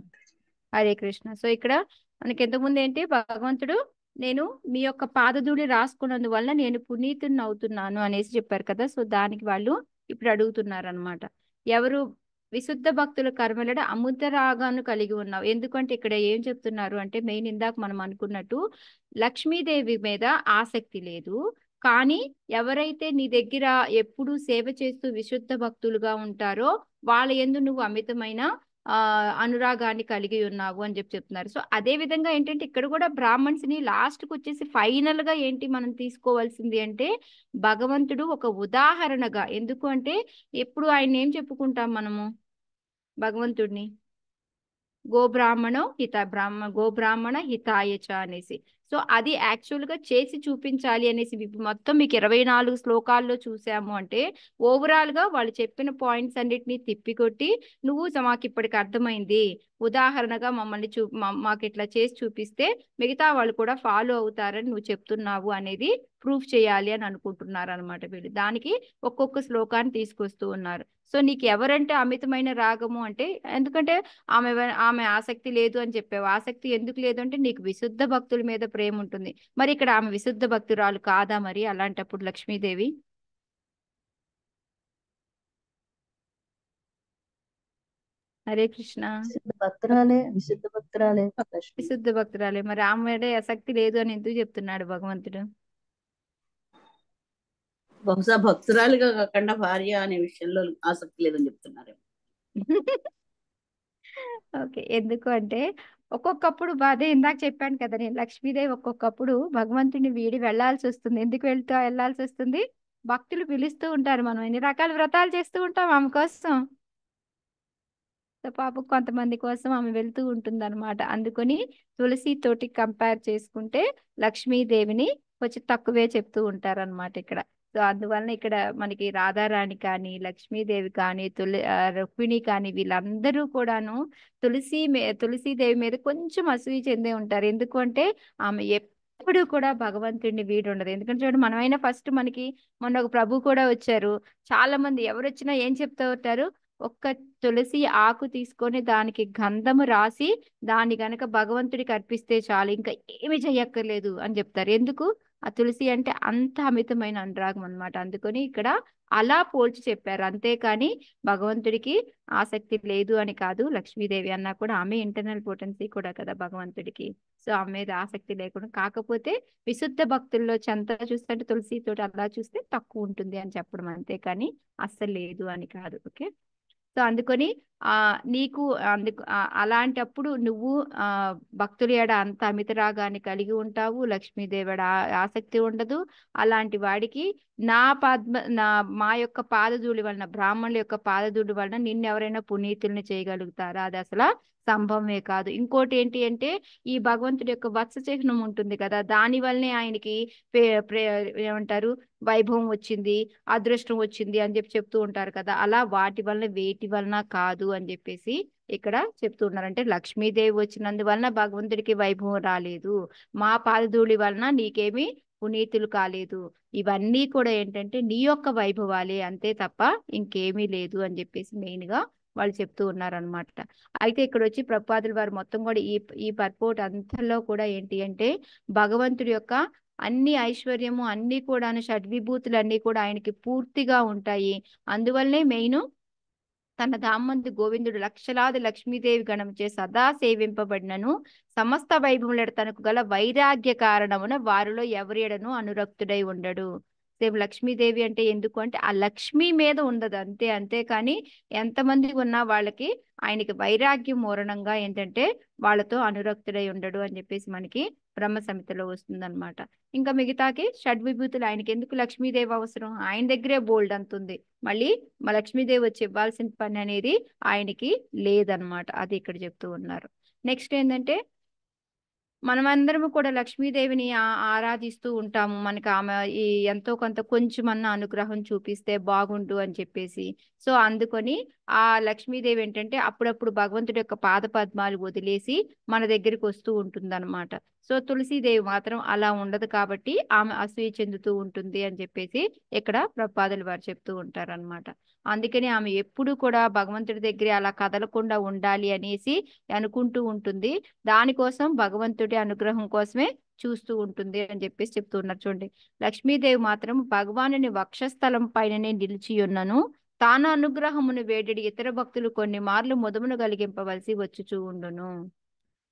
హరే కృష్ణ. సో ఇక్కడ మనకి ఎంతకుముందు ఏంటి, భగవంతుడు నేను మీ యొక్క పాదధూళి రాసుకున్నందువల్ల నేను పునీతుని అవుతున్నాను అనేసి చెప్పారు కదా. సో దానికి వాళ్ళు ఇప్పుడు అడుగుతున్నారు అనమాట, ఎవరు విశుద్ధ భక్తుల కర్మలడ అమృత రాగాను కలిగి ఉన్నావు. ఎందుకంటే ఇక్కడ ఏం చెప్తున్నారు అంటే, మెయిన్ ఇందాక మనం అనుకున్నట్టు లక్ష్మీదేవి మీద ఆసక్తి లేదు, కానీ ఎవరైతే నీ దగ్గర ఎప్పుడు సేవ చేస్తూ విశుద్ధ భక్తులుగా ఉంటారో వాళ్ళ యందు నువ్వు అమితమైన అనురాగాన్ని కలిగి ఉన్నావు అని చెప్తున్నారు. సో అదే విధంగా ఏంటంటే ఇక్కడ కూడా బ్రాహ్మణ్స్ ని లాస్ట్కి వచ్చేసి ఫైనల్ గా ఏంటి మనం తీసుకోవాల్సింది అంటే, భగవంతుడు ఒక ఉదాహరణగా, ఎందుకు అంటే ఎప్పుడు ఆయన ఏం చెప్పుకుంటాం మనము భగవంతుడిని, గోబ్రాహ్మణ హితాయచ అనేసి. సో అది యాక్చువల్ గా చేసి చూపించాలి అనేసి మొత్తం మీకు 24 శ్లోకాల్లో చూసాము అంటే, ఓవరాల్ గా వాళ్ళు చెప్పిన పాయింట్స్ అన్నిటిని తిప్పికొట్టి నువ్వు మాకు ఇప్పటికి అర్థమైంది, ఉదాహరణగా మమ్మల్ని మాకు ఇట్లా చేసి చూపిస్తే మిగతా వాళ్ళు కూడా ఫాలో అవుతారని నువ్వు చెప్తున్నావు అనేది ప్రూఫ్ చేయాలి అని అనుకుంటున్నారు అనమాట వీళ్ళు. దానికి ఒక్కొక్క శ్లోకాన్ని తీసుకొస్తూ ఉన్నారు. సో నీకు ఎవరంటే అమితమైన రాగము అంటే, ఎందుకంటే ఆమె ఆసక్తి లేదు అని చెప్పావు. ఆసక్తి ఎందుకు లేదు అంటే నీకు విశుద్ధ భక్తుల మీద ప్రేమ ఉంటుంది. మరి ఇక్కడ ఆమె విశుద్ధ భక్తురాలు కాదా మరి అలాంటప్పుడు లక్ష్మీదేవి? హరే కృష్ణ. విశుద్ధ భక్తురాలే లక్ష్మి. విశుద్ధ భక్తురాలే. మరి ఆమె ఆసక్తి లేదు అని ఎందుకు చెప్తున్నాడు భగవంతుడు? బహుశా భక్తురాలిగా కాకుండా భార్య అనే విషయంలో ఆసక్తి లేదని చెప్తున్నారు. ఓకే. ఎందుకు అంటే ఒక్కొక్కప్పుడు అదే ఇందాక చెప్పాను కదా నేను, లక్ష్మీదేవి ఒక్కొక్కప్పుడు భగవంతుని వీడి వెళ్ళాల్సి వస్తుంది. ఎందుకు వెళ్ళాల్సి వస్తుంది? భక్తులు పిలుస్తూ ఉంటారు. మనం ఎన్ని రకాల వ్రతాలు చేస్తూ ఉంటాం ఆమె కోసం. సో పాపం కొంతమంది కోసం ఆమె వెళ్తూ ఉంటుంది అనమాట. అందుకని తులసి తోటి కంపేర్ చేసుకుంటే లక్ష్మీదేవిని కొంచెం తక్కువే చెప్తూ ఉంటారన్నమాట ఇక్కడ. సో అందువలన ఇక్కడ మనకి రాధారాణి కానీ, లక్ష్మీదేవి కానీ, రుక్మిణి కానీ వీళ్ళందరూ కూడాను తులసీదేవి మీద కొంచెం అసూయ చెందే ఉంటారు. ఎందుకు అంటే ఆమె ఎప్పుడు కూడా భగవంతుడిని వీడు ఉండదు. ఎందుకంటే చూడండి, మనమైనా ఫస్ట్ మనకి మొన్న ఒక ప్రభు కూడా వచ్చారు. చాలా మంది ఎవరు వచ్చినా ఏం చెప్తూ ఉంటారు? ఒక్క తులసి ఆకు తీసుకొని దానికి గంధము రాసి దాన్ని గనక భగవంతుడికి అర్పిస్తే చాలు, ఇంకా ఏమి చెయ్యక్కర్లేదు అని చెప్తారు. ఎందుకు? ఆ తులసి అంటే అంత అమితమైన అనురాగం అన్నమాట. అందుకని ఇక్కడ అలా పోల్చి చెప్పారు. అంతేకాని భగవంతుడికి ఆసక్తి లేదు అని కాదు. లక్ష్మీదేవి అన్నా కూడా ఆమె ఇంటర్నల్ పొటెన్సీ కూడా కదా భగవంతుడికి. సో ఆమె మీద ఆసక్తి లేకుండా, కాకపోతే విశుద్ధ భక్తుల్లో చెంత చూస్తే తులసి తోటి అలా చూస్తే తక్కువ ఉంటుంది అని చెప్పడం, అంతేకాని అస్సలు లేదు అని కాదు. ఓకే. సో అందుకని నీకు అలాంటప్పుడు నువ్వు భక్తుల ఎడ అంత అమిత రాగాన్ని కలిగి ఉంటావు, లక్ష్మీదేవి ఆసక్తి ఉండదు. అలాంటి వాడికి మా యొక్క పాదధూళి వలన, బ్రాహ్మణుల యొక్క పాదధూళి వలన నిన్నెవరైనా పునీతుల్ని చేయగలుగుతారా? అది అసలు సంభవమే కాదు. ఇంకోటి ఏంటి అంటే ఈ భగవంతుడి యొక్క వత్స చిహ్నం ఉంటుంది కదా, దాని వల్లనే ఆయనకి ఏమంటారు వైభవం వచ్చింది, అదృష్టం వచ్చింది అని చెప్తూ ఉంటారు కదా. అలా వాటి వలన వేటి వలన కాదు అని చెప్పేసి ఇక్కడ చెప్తూ ఉన్నారు. అంటే లక్ష్మీదేవి వచ్చినందువలన భగవంతుడికి వైభవం రాలేదు, మా పాదధూళి వలన నీకేమి పునీతులు కాలేదు. ఇవన్నీ కూడా ఏంటంటే నీ యొక్క వైభవాలే, అంతే తప్ప ఇంకేమీ లేదు అని చెప్పేసి మెయిన్ గా వాళ్ళు చెప్తూ ఉన్నారనమాట. అయితే ఇక్కడ వచ్చి ప్రభుపాదుల వారు మొత్తం కూడా ఈ పర్పోర్ట్ అంతలో కూడా ఏంటి అంటే భగవంతుడి యొక్క అన్ని ఐశ్వర్యము అన్ని కూడాను షడ్విభూతులు అన్ని కూడా ఆయనకి పూర్తిగా ఉంటాయి. అందువల్లనే మెయిన్ తన ధామందు గోవిందుడు లక్షలాది లక్ష్మీదేవి గణముచే సదా సేవింపబడినను సమస్త వైభవముల తనకు గల వైరాగ్య కారణమున వారిలో ఎవరి ఎడను అనురక్తుడై ఉండడు. సేమ్ లక్ష్మీదేవి అంటే ఎందుకు అంటే ఆ లక్ష్మి మీద ఉండదు అంతే. అంతేకాని ఎంతమంది ఉన్నా వాళ్ళకి ఆయనకి వైరాగ్యం మూరణంగా ఏంటంటే వాళ్ళతో అనురక్తుడై ఉండడు అని చెప్పేసి మనకి బ్రహ్మ సంహితలో వస్తుందన్నమాట. ఇంకా మిగతాకి షడ్విభూతులు ఆయనకి ఎందుకు లక్ష్మీదేవి అవసరం? ఆయన దగ్గరే బోల్డ్ అంతుంది. మళ్ళీ మా లక్ష్మీదేవి వచ్చి ఇవ్వాల్సిన పని అనేది ఆయనకి లేదనమాట. అది ఇక్కడ చెప్తూ ఉన్నారు. నెక్స్ట్ ఏంటంటే మనమందరము కూడా లక్ష్మీదేవిని ఆరాధిస్తూ ఉంటాము. మనకి ఆమె ఈ ఎంతో కొంత కొంచెమన్నా అనుగ్రహం చూపిస్తే బాగుండు అని చెప్పేసి. సో అందుకొని ఆ లక్ష్మీదేవి ఏంటంటే అప్పుడప్పుడు భగవంతుడి యొక్క పాద పద్మాలు వదిలేసి మన దగ్గరికి వస్తూ ఉంటుందన్నమాట. సో తులసీదేవి మాత్రం అలా ఉండదు కాబట్టి ఆమె అసూయ చెందుతూ ఉంటుంది అని చెప్పేసి ఇక్కడ ప్రభుపాదుల వారు చెప్తూ ఉంటారన్నమాట. అందుకని ఆమె ఎప్పుడు కూడా భగవంతుడి దగ్గర అలా కదలకుండా ఉండాలి అనేసి అనుకుంటూ ఉంటుంది. దానికోసం భగవంతుడి అనుగ్రహం కోసమే చూస్తూ ఉంటుంది అని చెప్పేసి చెప్తూ ఉన్నారు. చూడండి, లక్ష్మీదేవి మాత్రం భగవానుని వక్షస్థలం పైననే నిలిచి ఉన్నను తాను అనుగ్రహమును వేడి ఇతర భక్తులు కొన్ని మార్లు మొదమును కలిగింపవలసి వచ్చుచూ ఉండును.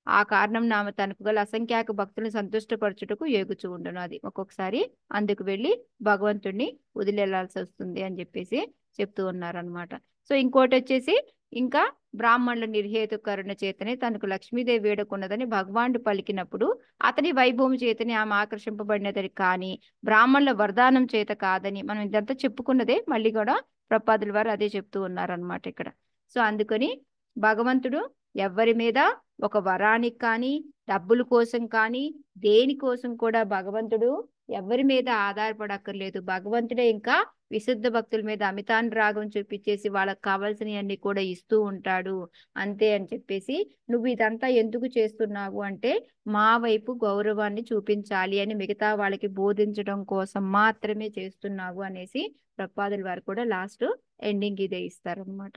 ఆ కారణం ఆమె తనకు గల అసంఖ్యాక భక్తులను సంతుష్టపరచుటకు ఏగుచూ ఉండును. అది ఒక్కొక్కసారి అందుకు వెళ్ళి భగవంతుడిని వదిలేయాల్సి వస్తుంది అని చెప్పేసి చెప్తూ ఉన్నారనమాట. సో ఇంకోటి వచ్చేసి ఇంకా బ్రాహ్మణుల నిర్హేతు కరుణ చేతనే తనకు లక్ష్మీదేవి వేడుకున్నదని భగవానుడు పలికినప్పుడు అతని వైభవం చేతని ఆమె ఆకర్షింపబడినదని కానీ బ్రాహ్మణుల వరదానం చేత కాదని మనం ఇదంతా చెప్పుకున్నదే. మళ్ళీ కూడా ప్రభుపాదుల వారు అదే చెప్తూ ఉన్నారనమాట ఇక్కడ. సో అందుకని భగవంతుడు ఎవరి మీద ఒక వరానికి కానీ డబ్బుల కోసం కానీ దేనికోసం కూడా భగవంతుడు ఎవరి మీద ఆధారపడక్కర్లేదు. భగవంతుడే ఇంకా విశుద్ధ భక్తుల మీద అమితానురాగం చూపించేసి వాళ్ళకి కావాల్సినవన్నీ కూడా ఇస్తూ ఉంటాడు అంతే అని చెప్పేసి, నువ్వు ఇదంతా ఎందుకు చేస్తున్నావు అంటే మా వైపు గౌరవాన్ని చూపించాలి అని మిగతా వాళ్ళకి బోధించడం కోసం మాత్రమే చేస్తున్నావు అనేసి ప్రభుపాదుల వారు కూడా లాస్ట్ ఎండింగ్ ఇదే ఇస్తారనమాట.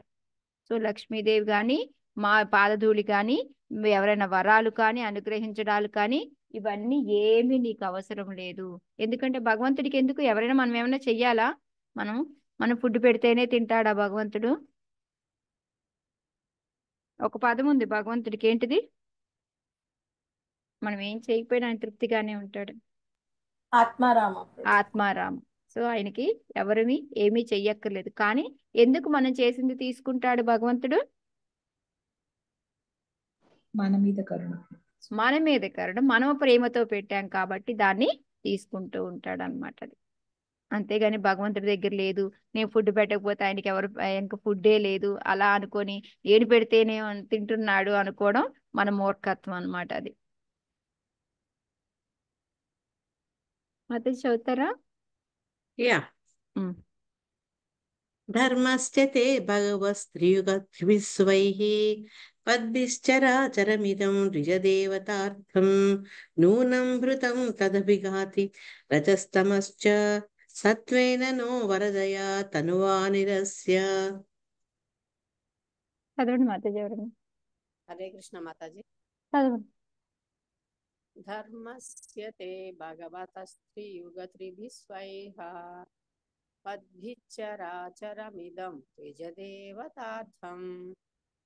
సో లక్ష్మీదేవి కానీ మా పాదధూళి కానీ ఎవరైనా వరాలు కానీ అనుగ్రహించడాలు కానీ ఇవన్నీ ఏమీ నీకు అవసరం లేదు. ఎందుకంటే భగవంతుడికి ఎందుకు? ఎవరైనా మనం ఏమైనా చెయ్యాలా? మనం ఫుడ్ పెడితేనే తింటాడా భగవంతుడు? ఒక పదం ఉంది భగవంతుడికి, ఏంటిది? మనం ఏం చేయకపోయినా ఆయన తృప్తిగానే ఉంటాడు. ఆత్మారామ. ఆత్మారామ. సో ఆయనకి ఎవరిని ఏమీ చెయ్యక్కర్లేదు, కానీ ఎందుకు మనం చేసింది తీసుకుంటాడు భగవంతుడు? మన మీద కరుణ. మన మీద కరుణ, మనం ప్రేమతో పెట్టాం కాబట్టి దాన్ని తీసుకుంటూ ఉంటాడు అనమాట. అది అంతేగాని భగవంతుడి దగ్గర లేదు, నేను ఫుడ్ పెట్టకపోతే ఆయనకి ఎవరు ఇంకా ఫుడ్డే లేదు అలా అనుకొని ఏడు పెడితేనే తింటున్నాడు అనుకోవడం మన మూర్ఖత్వం అనమాట. అది అది చదువుతారా? యా. ధర్మశ్చ తే భగవస్త్రియుగద్విస్వైః పద్భిశ్చరాచరమిదం ద్విజదేవతార్థం నూనం భృతం తదభిఘాతి రజస్తమశ్చ సత్వేన నో వరదయా తనువానిరస్య. చదవండి మాతాజీ ఎవరన్నా. హరే కృష్ణ మాతాజీ. చదవండి. ధర్మస్య తే భగవతస్త్రియుగత్రిభిస్వైః పద్భిశ్చరాచరమిదం ద్విజదేవతార్థం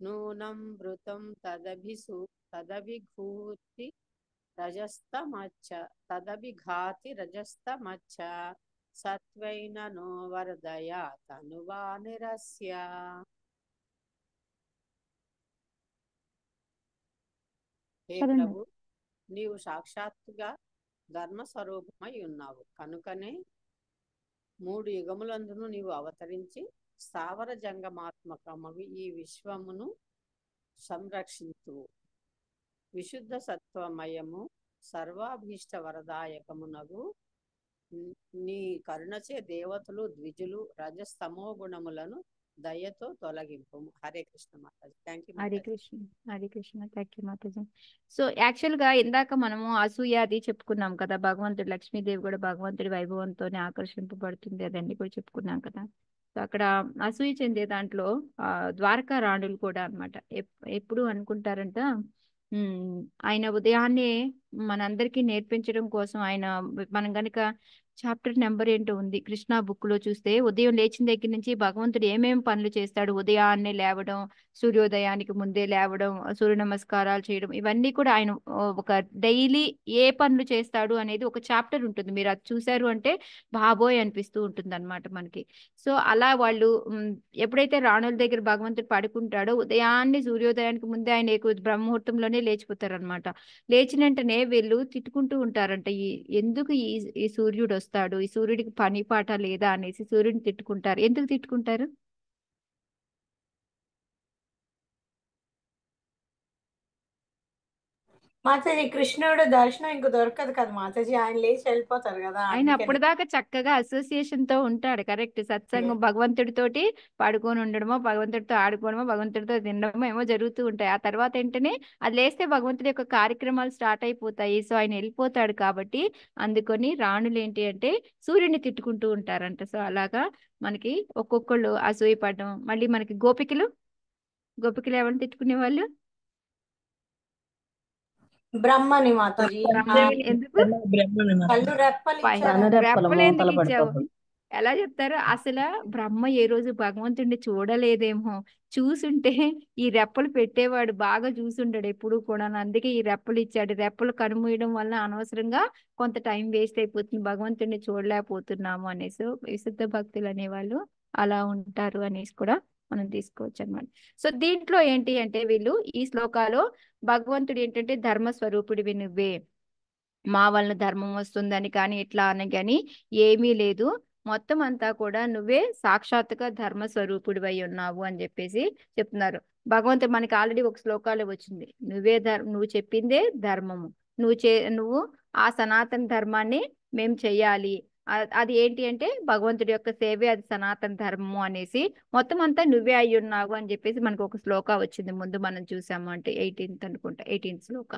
నూనం భృతం తదభిఘూతి తదభిఘాతి రజస్తమచ్చ సత్వైన నో వరదయా తనువానిరస్య. హే ప్రభు, నీవు సాక్షాత్తుగా ధర్మస్వరూపమై ఉన్నావు కనుకనే 3 యుగములందును నీవు అవతరించి స్థావర జంగమాత్మకమవి ఈ విశ్వమును సంరక్షింతువు. విశుద్ధ సత్వమయము సర్వాభీష్ట వరదాయకమునగు నీ కరుణచే దేవతలు ద్విజులు రజస్తమో గుణములను దయతో తొలగింపు. Hare Krishna Mataji. Thank you. Hare Krishna. Hare Krishna. Thank you Mataji. So actual గా ఇందాక మనము అసూయ అది చెప్పుకున్నాం కదా, భగవంతుడు లక్ష్మీదేవి కూడా భగవంతుడి వైభవంతోనే ఆకర్షింపబడుతుంది, అదన్నీ కూడా చెప్పుకున్నాం కదా. సో అక్కడ అసూయ చెందే దాంట్లో ద్వారకా రాణులు కూడా అన్నమాట. ఎప్పుడు అనుకుంటారంట, ఆయన ఉదయాన్నే మనందరికీ నేర్పించడం కోసం ఆయన, మనం గనుక చాప్టర్ నెంబర్ ఏంటో ఉంది కృష్ణ బుక్ లో చూస్తే, ఉదయం లేచిన దగ్గర నుంచి భగవంతుడు ఏమేమి పనులు చేస్తాడు, ఉదయాన్నే లేవడం, సూర్యోదయానికి ముందే లేవడం, సూర్య నమస్కారాలు చేయడం, ఇవన్నీ కూడా ఆయన ఒక డైలీ ఏ పనులు చేస్తాడు అనేది ఒక చాప్టర్ ఉంటుంది. మీరు అది చూసారు అంటే బాబోయ్ అనిపిస్తూ ఉంటుంది అనమాట మనకి. సో అలా వాళ్ళు ఎప్పుడైతే రాణుల దగ్గర భగవంతుడు పడుకుంటాడో ఉదయాన్నే సూర్యోదయానికి ముందే ఆయన బ్రహ్మముహూర్తంలోనే లేచిపోతారు అనమాట. లేచిన వెంటనే వీళ్ళు తిట్టుకుంటూ ఉంటారంట, ఎందుకు ఈ సూర్యుడు వస్తాడు, ఈ సూర్యుడికి పని పాట లేదా అనేసి సూర్యుడిని తిట్టుకుంటారు. ఎందుకు తిట్టుకుంటారు? మాతాజీ కృష్ణుడు దర్శనం ఇంక దొరకదు కదా మాతాజీ, ఆయన లేచి వెళ్ళిపోతారు కదా. ఆయన అప్పటిదాకా చక్కగా అసోసియేషన్ తో ఉంటాడు. కరెక్ట్. సత్సంగం భగవంతుడితోటి పడుకొని ఉండడమో, భగవంతుడితో ఆడుకోవడమో, భగవంతుడితో తినడమో ఏమో జరుగుతూ ఉంటాయి. ఆ తర్వాత వెంటనే అది లేస్తే భగవంతుడి యొక్క కార్యక్రమాలు స్టార్ట్ అయిపోతాయి. సో ఆయన వెళ్ళిపోతాడు కాబట్టి అందుకొని రాణులు ఏంటి అంటే సూర్యుడిని తిట్టుకుంటూ ఉంటారంట. సో అలాగా మనకి ఒక్కొక్కళ్ళు అసూయపడడం. మళ్ళీ మనకి గోపికలు ఎవరిని తిట్టుకునే వాళ్ళు? బ్రహ్మని మాతాజీ. ఎందుకు కళ్ళు రెప్పలు రెప్పలు ఎందుకు ఇచ్చావు? ఎలా చెప్తారు? అసలు బ్రహ్మ ఏ రోజు భగవంతుడిని చూడలేదేమో, చూసుంటే ఈ రెప్పలు పెట్టేవాడు, బాగా చూసుంటాడు ఎప్పుడు కూడా. అందుకే ఈ రెప్పలు ఇచ్చాడు. రెప్పలు కనుమూయడం వల్ల అనవసరంగా కొంత టైం వేస్ట్ అయిపోతుంది, భగవంతుడిని చూడలేకపోతున్నాము అనేసి విశుద్ధ భక్తులు అనేవాళ్ళు అలా ఉంటారు అనేసి కూడా మనం తీసుకోవచ్చు అనమాట. సో దీంట్లో ఏంటి అంటే వీళ్ళు ఈ శ్లోకాలో భగవంతుడు ఏంటంటే ధర్మస్వరూపుడివి నువ్వే, మా వలన ధర్మం వస్తుందని కానీ ఇట్లా అని కానీ ఏమీ లేదు, మొత్తం అంతా కూడా నువ్వే సాక్షాత్తుగా ధర్మస్వరూపుడు అయి ఉన్నావు అని చెప్పేసి చెప్తున్నారు. భగవంతుడు మనకి ఆల్రెడీ ఒక శ్లోకాలు వచ్చింది, నువ్వు చెప్పిందే ధర్మము, నువ్వు ఆ సనాతన ధర్మాన్ని మేము చెయ్యాలి, అది ఏంటి అంటే భగవంతుడి యొక్క సేవే అది సనాతన ధర్మము అనేసి మొత్తం అంతా నువ్వే అయి ఉన్నావు అని చెప్పేసి మనకు ఒక శ్లోక వచ్చింది ముందు మనం చూసాము, అంటే 18th అనుకుంటా, 18th శ్లోక.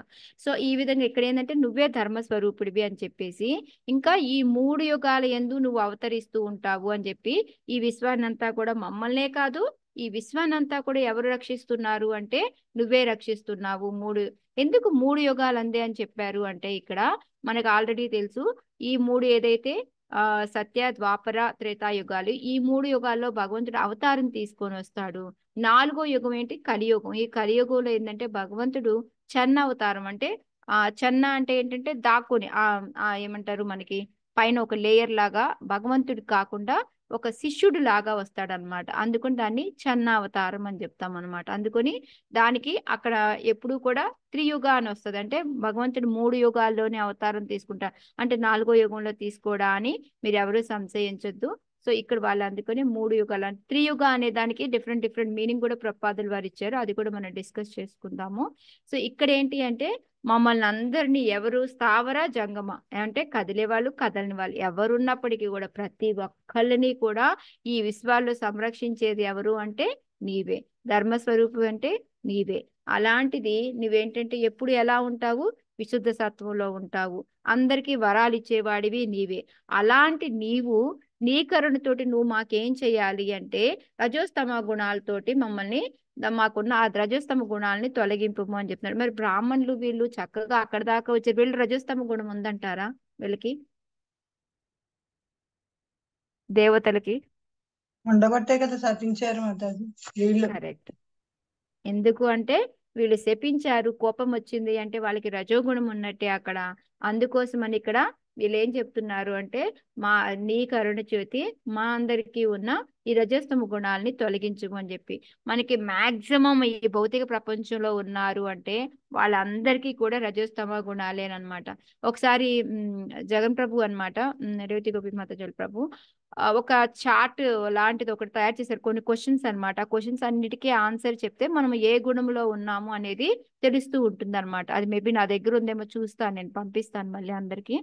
సో ఈ విధంగా ఇక్కడ ఏంటంటే నువ్వే ధర్మస్వరూపుడివి అని చెప్పేసి, ఇంకా ఈ 3 యుగాల యందు నువ్వు అవతరిస్తూ ఉంటావు అని చెప్పి, ఈ విశ్వాన్నంతా కూడా మమ్మల్నే కాదు ఈ విశ్వాన్నంతా కూడా ఎవరు రక్షిస్తున్నారు అంటే నువ్వే రక్షిస్తున్నావు. ఎందుకు 3 యుగాలు అందే అని చెప్పారు అంటే ఇక్కడ మనకు ఆల్రెడీ తెలుసు, ఈ 3 ఏదైతే సత్య ద్వాపర త్రేతాయుగాలు, ఈ 3 యుగాల్లో భగవంతుడు అవతారం తీసుకొని వస్తాడు. 4వ యుగం ఏంటి? కలియుగం. ఈ కలియుగంలో ఏంటంటే భగవంతుడు చన్న అవతారం, అంటే చన్న అంటే ఏంటంటే దాక్కుని ఏమంటారు మనకి పైన ఒక లేయర్ లాగా భగవంతుడు కాకుండా ఒక శిష్యుడు లాగా వస్తాడనమాట. అందుకని దాన్ని చన్న అవతారం అని చెప్తాం అనమాట. అందుకని దానికి అక్కడ ఎప్పుడు కూడా త్రియుగ అని వస్తుంది. అంటే భగవంతుడు 3 యుగాల్లోనే అవతారం తీసుకుంటా, అంటే 4వ యుగంలో తీసుకోడా అని మీరు ఎవరు సంశయించొద్దు. సో ఇక్కడ వాళ్ళు అందుకని 3 యుగాలు, త్రియుగ అనే దానికి డిఫరెంట్ మీనింగ్ కూడా ప్రపాదులు వారు ఇచ్చారు, అది కూడా మనం డిస్కస్ చేసుకుందాము. సో ఇక్కడ ఏంటి అంటే మమ్మల్ని అందరినీ ఎవరు స్థావర జంగమ అంటే కదిలే వాళ్ళు కదలని వాళ్ళు ఎవరున్నప్పటికీ కూడా ప్రతి ఒక్కళ్ళని కూడా ఈ విశ్వాల్లో సంరక్షించేది ఎవరు అంటే నీవే. ధర్మస్వరూపం అంటే నీవే. అలాంటిది నువ్వేంటంటే ఎప్పుడు ఎలా ఉంటావు? విశుద్ధ సత్వంలో ఉంటావు. అందరికీ వరాలు ఇచ్చేవాడివి నీవే. అలాంటి నీవు నీ కరుణతోటి నువ్వు మాకేం చేయాలి అంటే రజోస్తమ గుణాలతోటి మమ్మల్ని, మాకున్న ఆ రజోస్తమ గుణాలని తొలగింపు అని చెప్తున్నారు. మరి బ్రాహ్మణులు వీళ్ళు చక్కగా అక్కడ దాకా వచ్చారు, వీళ్ళు రజోస్తమ గుణం ఉందంటారా? వీళ్ళకి దేవతలకి ఉండబట్టే కదా శపించారు మాతాజీ వీళ్ళు. కరెక్ట్. ఎందుకు అంటే వీళ్ళు శపించారు, కోపం వచ్చింది అంటే వాళ్ళకి రజోగుణం ఉన్నట్టే అక్కడ. అందుకోసమని ఇక్కడ వీళ్ళు ఏం చెప్తున్నారు అంటే నీ కరుణ చేతి మా అందరికీ ఉన్న ఈ రజస్తమ గుణాలని తొలగించము అని చెప్పి. మనకి మాక్సిమం ఈ భౌతిక ప్రపంచంలో ఉన్నారు అంటే వాళ్ళందరికీ కూడా రజస్తమ గుణాలేనమాట. ఒకసారి జగన్ ప్రభు అనమాట, రేవతి గోపిమాత జల్ ప్రభు ఒక చార్ట్ లాంటిది ఒకటి తయారు చేశారు, కొన్ని క్వశ్చన్స్ అనమాట. ఆ క్వశ్చన్స్ అన్నిటికీ ఆన్సర్ చెప్తే మనం ఏ గుణంలో ఉన్నాము అనేది తెలుస్తూ ఉంటుంది అనమాట. అది మేబీ నా దగ్గర ఉందేమో చూస్తాను, నేను పంపిస్తాను మళ్ళీ అందరికీ.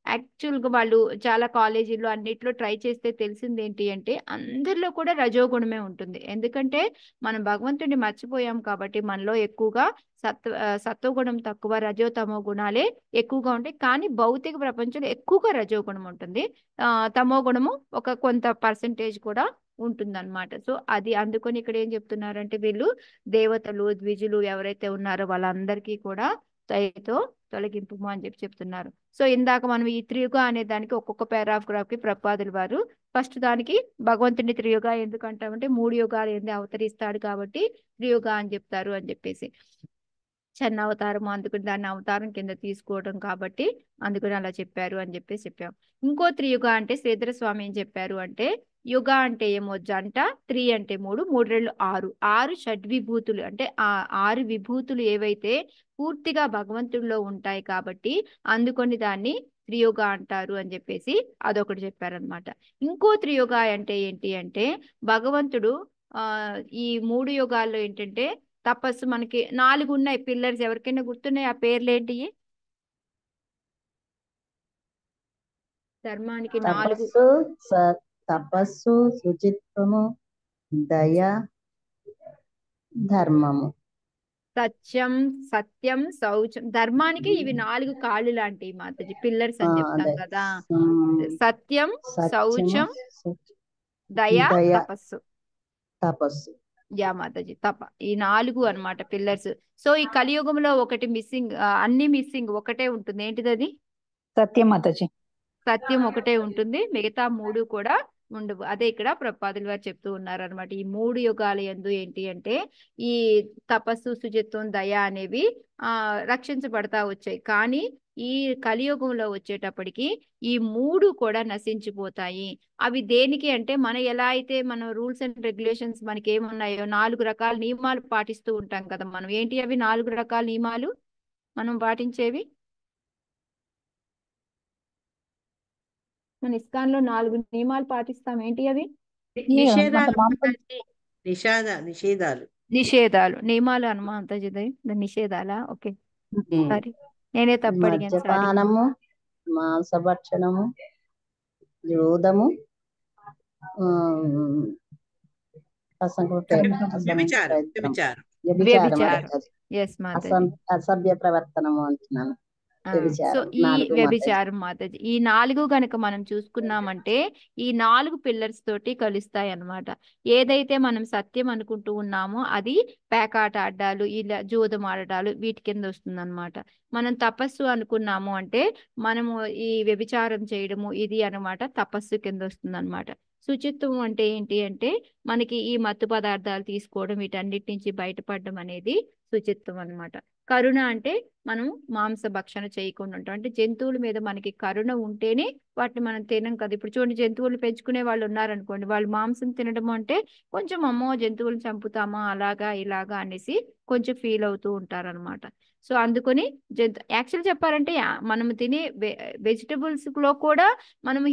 యాక్చువల్గా వాళ్ళు చాలా కాలేజీల్లో అన్నిట్లో ట్రై చేస్తే తెలిసింది ఏంటి అంటే అందరిలో కూడా రజోగుణమే ఉంటుంది. ఎందుకంటే మనం భగవంతుడిని మర్చిపోయాం కాబట్టి మనలో ఎక్కువగా సత్వగుణం తక్కువ, రజోతమో గుణాలే ఎక్కువగా ఉంటాయి. కానీ భౌతిక ప్రపంచంలో ఎక్కువగా రజోగుణం ఉంటుంది, తమో గుణము ఒక కొంత పర్సంటేజ్ కూడా ఉంటుందన్నమాట. సో అది అందుకొని ఇక్కడ ఏం చెప్తున్నారంటే వీళ్ళు దేవతలు ద్విజులు ఎవరైతే ఉన్నారో వాళ్ళందరికీ కూడా దయతో తొలగింపు అని చెప్తున్నారు. సో ఇందాక మనం ఈ త్రియుగ అనే దానికి ఒక్కొక్క పారాగ్రాఫ్ కి ప్రపాదులు వారు ఫస్ట్ దానికి భగవంతుని త్రియుగ ఎందుకంటామంటే 3 యుగాలు ఏంది అవతరిస్తాడు కాబట్టి త్రియుగ అని చెప్తారు అని చెప్పేసి. చన్న అవతారం అందుకుని దాన్ని అవతారం కింద తీసుకోవడం కాబట్టి అందుకని అలా చెప్పారు అని చెప్పేసి చెప్పాం. ఇంకో త్రియుగ అంటే శ్రీధర స్వామి ఏం చెప్పారు అంటే యుగ అంటే ఏమో జంట, 3 అంటే 3, 3 రెళ్ళు 6 షడ్విభూతులు అంటే ఆ 6 విభూతులు ఏవైతే పూర్తిగా భగవంతుడిలో ఉంటాయి కాబట్టి అందుకొని దాన్ని త్రియుగ అంటారు అని చెప్పేసి అదొకటి చెప్పారనమాట. ఇంకో త్రియుగ అంటే ఏంటి అంటే భగవంతుడు ఈ 3 యుగాల్లో ఏంటంటే తపస్సు మనకి 4 ఉన్నాయి పిల్లర్స్, ఎవరికైనా గుర్తున్నాయి ఆ పేర్లు ఏంటి? ధర్మానికి 4 తపస్సు, శుచిత్వము, దయ, ధర్మము. సత్యం, సత్యం, శౌచం. ధర్మానికి ఇవి 4 కాళ్ళు లాంటివి మాతాజీ, పిల్లర్స్ అని చెప్తాం కదా. సత్యం, శౌచం, దయ, తపస్సు. యా మాతాజీ తప, ఈ 4 అన్నమాట పిల్లర్స్. సో ఈ కలియుగంలో ఒకటి మిస్సింగ్, అన్ని మిస్సింగ్, ఒకటే ఉంటుంది. ఏంటిది అది? సత్యం మాతాజీ. సత్యం ఒకటే ఉంటుంది, మిగతా 3 కూడా ఉండవు. అదే ఇక్కడ ప్రపాదులు వారు చెప్తూ ఉన్నారు అనమాట. ఈ 3 యుగాల యందు ఏంటి అంటే ఈ తపస్సు, శుచిత్వం, దయ అనేవి రక్షించబడతా వచ్చాయి. కానీ ఈ కలియుగంలో వచ్చేటప్పటికి ఈ 3 కూడా నశించిపోతాయి. అవి దేనికి అంటే మన ఎలా అయితే మన రూల్స్ అండ్ రెగ్యులేషన్స్ మనకి ఏమున్నాయో 4 రకాల నియమాలు పాటిస్తూ ఉంటాం కదా మనం. ఏంటి అవి 4 రకాల నియమాలు మనం పాటించేవి? మన ఇస్కాన్ లో 4 నియమాలు పాటిస్తాం. ఏంటి అవి? నిషేధాలు, నియమాలు అనమాట. నిషేధాలా? ఓకే సారీ, నేనే తప్పు అడిగాను. మద్యపానము, మాంసభక్షణము, జూదము, అసభ్య ప్రవర్తనము అంటున్నాను. సో వ్యభిచారం ఈ 4 మాతాజీ. వ్యభిచారం మాతాజీ ఈ 4 గనక మనం చూసుకున్నామంటే ఈ 4 పిల్లర్స్ తోటి కలుస్తాయి అన్నమాట. ఏదైతే మనం సత్యం అనుకుంటూ ఉన్నామో అది పేకాట ఆడాలు, ఇలా జూదం ఆడటాలు వీటి కింద వస్తుంది అనమాట. మనం తపస్సు అనుకున్నాము అంటే మనము ఈ వ్యభిచారం చేయడము ఇది అన్నమాట తపస్సు కింద వస్తుంది అనమాట. శుచిత్వం అంటే ఏంటి అంటే మనకి ఈ మత్తు పదార్థాలు తీసుకోవడం వీటన్నిటి నుంచి బయటపడడం అనేది శుచిత్వం అన్నమాట. కరుణ అంటే మనం మాంస భక్షణ చేయకుండా ఉంటాం. అంటే జంతువుల మీద మనకి కరుణ ఉంటేనే వాటిని మనం తినం కదా. ఇప్పుడు చూడండి, జంతువులు పెంచుకునే వాళ్ళు ఉన్నారనుకోండి, వాళ్ళు మాంసం తినడం అంటే కొంచెం అమ్మో జంతువులను చంపుతామా అలాగా ఇలాగా అనేసి కొంచెం ఫీల్ అవుతూ ఉంటారనమాట. సో అందుకని యాక్చువల్ చెప్పాలంటే మనం తినే వెజిటబుల్స్ లో కూడా మనం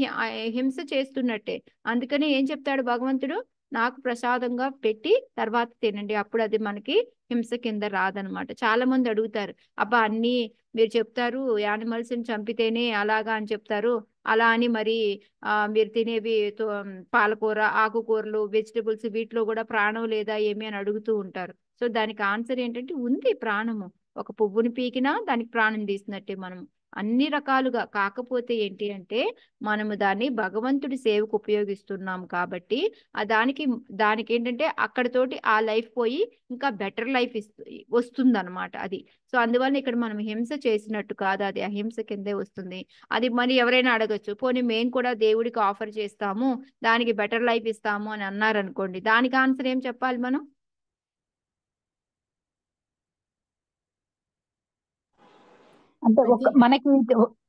హింస చేస్తున్నట్టే. అందుకని ఏం చెప్తాడు భగవంతుడు, నాకు ప్రసాదంగా పెట్టి తర్వాత తినండి, అప్పుడు అది మనకి హింస కింద రాదనమాట. చాలా మంది అడుగుతారు, అబ్బా అన్ని మీరు చెప్తారు యానిమల్స్ ని చంపితేనే అలాగా అని చెప్తారు, అలా అని మరి మీరు తినేవి పాలకూర ఆకుకూరలు వెజిటబుల్స్ వీటిలో కూడా ప్రాణం లేదా ఏమి అని అడుగుతూ ఉంటారు. సో దానికి ఆన్సర్ ఏంటంటే ఉంది ప్రాణము. ఒక పువ్వుని పీకినా దానికి ప్రాణం తీసినట్టే మనం అన్ని రకాలుగా. కాకపోతే ఏంటి అంటే మనము దాన్ని భగవంతుడి సేవకు ఉపయోగిస్తున్నాం కాబట్టి దానికి ఏంటంటే అక్కడతోటి ఆ లైఫ్ పోయి ఇంకా బెటర్ లైఫ్ వస్తుంది అనమాట అది. సో అందువల్ల ఇక్కడ మనం హింస చేసినట్టు కాదు, అది అహింస కిందే వస్తుంది. అది మరి ఎవరైనా అడగచ్చు, పోనీ మేము కూడా దేవుడికి ఆఫర్ చేస్తాము దానికి బెటర్ లైఫ్ ఇస్తాము అని అన్నారనుకోండి, దానికి ఆన్సర్ ఏం చెప్పాలి మనం? అంటే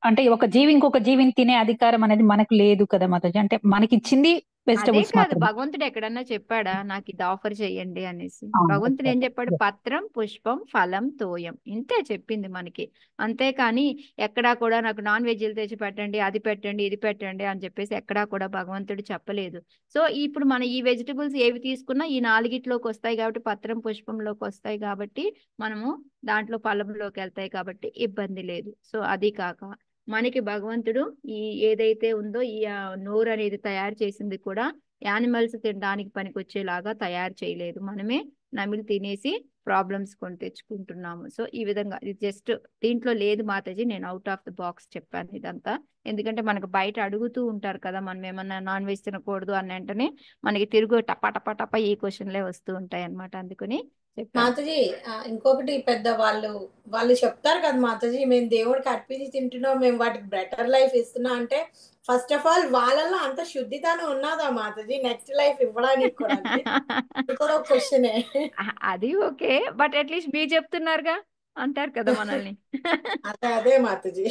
అంటే ఒక జీవి ఇంకొక జీవిని తినే అధికారం అనేది మనకు లేదు కదా మాతాజీ. అంటే మనకి ఇచ్చింది అదే వెజిటబుల్స్ కాదు, మాత్రమే. భగవంతుడు ఎక్కడన్నా చెప్పాడా నాకు ఇది ఆఫర్ చెయ్యండి అనేసి? ఆ, భగవంతుడు ఏం చెప్పారు. చెప్పాడు? పత్రం పుష్పం ఫలం తోయం, ఇంతే చెప్పింది మనకి. అంతేకాని ఎక్కడా కూడా నాకు నాన్ వెజ్లు తెచ్చి పెట్టండి, అది పెట్టండి, ఇది పెట్టండి అని చెప్పేసి ఎక్కడా కూడా భగవంతుడు చెప్పలేదు. సో ఇప్పుడు మన ఈ వెజిటబుల్స్ ఏవి తీసుకున్నా ఈ 4గిట్లోకి వస్తాయి కాబట్టి, పత్రం పుష్పంలోకి వస్తాయి కాబట్టి, మనము దాంట్లో ఫలంలోకి వెళ్తాయి కాబట్టి ఇబ్బంది లేదు. సో అది కాక మనకి భగవంతుడు ఈ ఏదైతే ఉందో ఈ నోరు అనేది తయారు చేసింది కూడా యానిమల్స్ తినడానికి పనికొచ్చేలాగా తయారు చేయలేదు. మనమే నమిలి తినేసి ప్రాబ్లమ్స్ కొని తెచ్చుకుంటున్నాము. సో ఈ విధంగా ఇది జస్ట్ దీంట్లో లేదు మాతాజీ, నేను అవుట్ ఆఫ్ ద బాక్స్ చెప్పాను ఇదంతా. ఎందుకంటే మనకు బయట అడుగుతూ ఉంటారు కదా, మనం ఏమన్నా నాన్ వెజ్ తినకూడదు అని వెంటనే మనకి తిరుగు టపా టపా టపా ఈ క్వశ్చన్లే వస్తూ ఉంటాయి అన్నమాట. అందుకని చెప్పాను. మాతాజీ ఇంకొకటి పెద్ద వాళ్ళు చెప్తారు కదా మాతాజీ, మేము దేవుడికి అర్పించి తింటున్నాం, మేము వాటికి బెటర్ లైఫ్ ఇస్తున్నాం అంటే ఫస్ట్ ఆఫ్ ఆల్ వాళ్ళలో అంత శుద్ధితనం ఉన్నదా మాతాజీ నెక్స్ట్ లైఫ్ ఇవ్వడానికి కూడా? అది కూడా ఒక క్వశ్చనే. అది ఓకే, బట్ అట్లీస్ట్ మీరు చెప్తున్నారుగా అంటారు కదా మనల్ని. అదే మాతాజీ.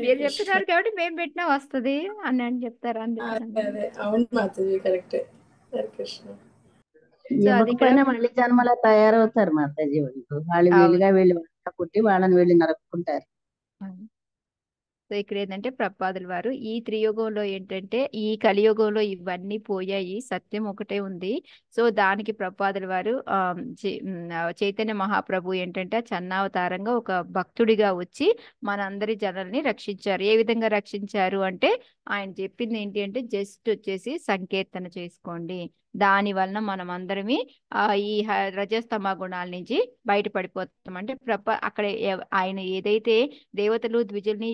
మీరు చెప్తున్నారు కాబట్టి మేము పెట్టినా వస్తుంది అని చెప్తారు. అదే అవును మాతాజీ, కరెక్ట్. కృష్ణ సో అది ఇక్కడ ఇవ్వకపోయినా మళ్ళీ జన్మలా తయారవుతారు మాతాజీ వాళ్ళు వీలుగా వీళ్ళు పుట్టి వాళ్ళని వీళ్ళు నరుక్కుంటారు. సో ఇక్కడ ఏంటంటే ప్రపాదుల వారు ఈ త్రియుగంలో ఏంటంటే ఈ కలియుగంలో ఇవన్నీ పోయాయి, సత్యం ఒకటే ఉంది. సో దానికి ప్రపాదుల వారు చైతన్య మహాప్రభు ఏంటంటే చన్నావతారంగా ఒక భక్తుడిగా వచ్చి మనందరి జనాల్ని రక్షించారు. ఏ విధంగా రక్షించారు అంటే ఆయన చెప్పింది ఏంటి అంటే జస్ట్ వచ్చేసి సంకీర్తన చేసుకోండి, దాని వలన మనం అందరమే ఈ రజస్తమ గుణాల నుంచి బయటపడిపోతాం. అంటే అక్కడ ఆయన ఏదైతే దేవతలు ద్విజుల్ని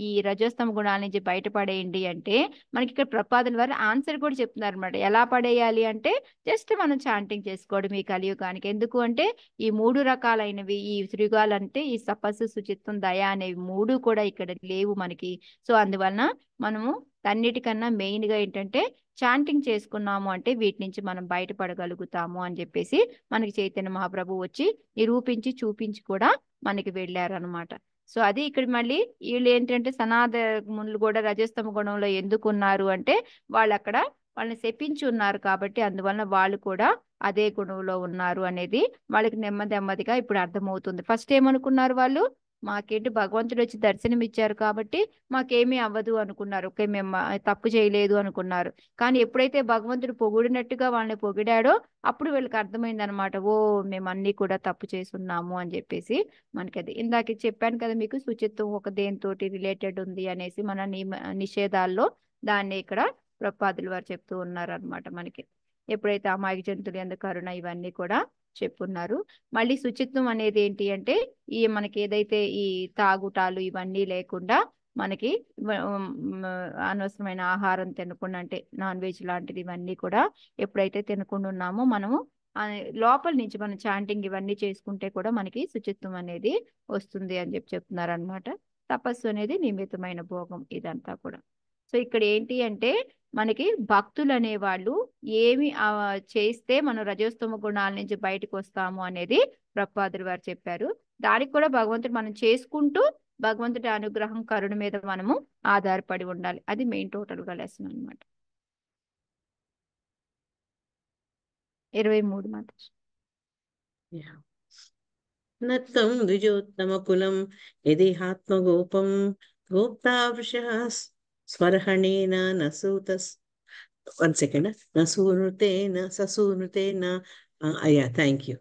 ఈ రజస్తమ గుణాల నుంచి బయటపడేయండి అంటే మనకి ఇక్కడ ప్రపాదుల వారు ఆన్సర్ కూడా చెప్తున్నారు అనమాట. ఎలా పడేయాలి అంటే జస్ట్ మనం చాంటింగ్ చేసుకోవడం ఈ కలియుగానికి. ఎందుకు అంటే ఈ 3 రకాలైనవి ఈ త్రియుగాలంటే ఈ తపస్సు శుచిత్వం దయ అనేవి 3 కూడా ఇక్కడ లేవు మనకి. సో అందువలన మనము అన్నిటికన్నా మెయిన్ గా ఏంటంటే చాంటింగ్ చేసుకున్నాము అంటే వీటి నుంచి మనం బయటపడగలుగుతాము అని చెప్పేసి మనకి చైతన్య మహాప్రభు వచ్చి నిరూపించి చూపించి కూడా మనకి వెళ్ళారనమాట. సో అది ఇక్కడ మళ్ళీ వీళ్ళు ఏంటంటే సనాతనులు కూడా రజస్తమ గుణంలో ఎందుకు ఉన్నారు అంటే వాళ్ళని శపించి ఉన్నారు కాబట్టి అందువలన వాళ్ళు కూడా అదే గుణంలో ఉన్నారు అనేది వాళ్ళకి నెమ్మదిగా ఇప్పుడు అర్థమవుతుంది. ఫస్ట్ ఏమనుకున్నారు వాళ్ళు, మాకేంటి భగవంతుడు వచ్చి దర్శనం ఇచ్చారు కాబట్టి మాకేమీ అవ్వదు అనుకున్నారు, ఓకే మేము తప్పు చేయలేదు అనుకున్నారు. కానీ ఎప్పుడైతే భగవంతుడు పొగిడినట్టుగా వాళ్ళని పొగిడాడో అప్పుడు వీళ్ళకి అర్థమైంది అనమాట, ఓ మేము అన్ని కూడా తప్పు చేసున్నాము అని చెప్పేసి. మనకి అది ఇందాక చెప్పాను కదా మీకు, శుచిత్వం ఒక దేనితోటి రిలేటెడ్ ఉంది అనేసి మన నిషేధాల్లో దాన్ని ఇక్కడ ప్రపాదుల వారు చెప్తూ ఉన్నారు అనమాట. మనకి ఎప్పుడైతే అమాయక జంతువులు ఎందుకు కరుణ ఇవన్నీ కూడా చెప్పున్నారు. మళ్ళీ శుచిత్వం అనేది ఏంటి అంటే ఈ మనకి ఏదైతే ఈ తాగుటాలు ఇవన్నీ లేకుండా మనకి అనవసరమైన ఆహారం తినకుండా అంటే నాన్ వెజ్ లాంటిది ఇవన్నీ కూడా ఎప్పుడైతే తినకుండా ఉన్నామో మనము లోపల నుంచి మనం చాంటింగ్ ఇవన్నీ చేసుకుంటే కూడా మనకి శుచిత్వం అనేది వస్తుంది అని చెప్తున్నారు అనమాట. తపస్సు అనేది నిమిత్తమైన భోగం ఇదంతా కూడా. సో ఇక్కడ ఏంటి అంటే మనకి భక్తులు అనేవాళ్ళు ఏమి చేస్తే మనం రజోస్తమ గుణాల నుంచి బయటకు వస్తాము అనేది ప్రభుపాదులు వారు చెప్పారు. దానికి కూడా భగవంతుడు మనం చేసుకుంటూ భగవంతుడి అనుగ్రహం కరుణ మీద మనము ఆధారపడి ఉండాలి. అది మెయిన్ టోటల్ గా లెసన్ అనమాట. 23 మాత్రం. Natham ద్విజోత్తమకులం యదిహాత్మగోపం గోప్తా వృషః స్వర్హణేన నసూతస్ 1 second నసూనుతేన ససూనుతేన thank you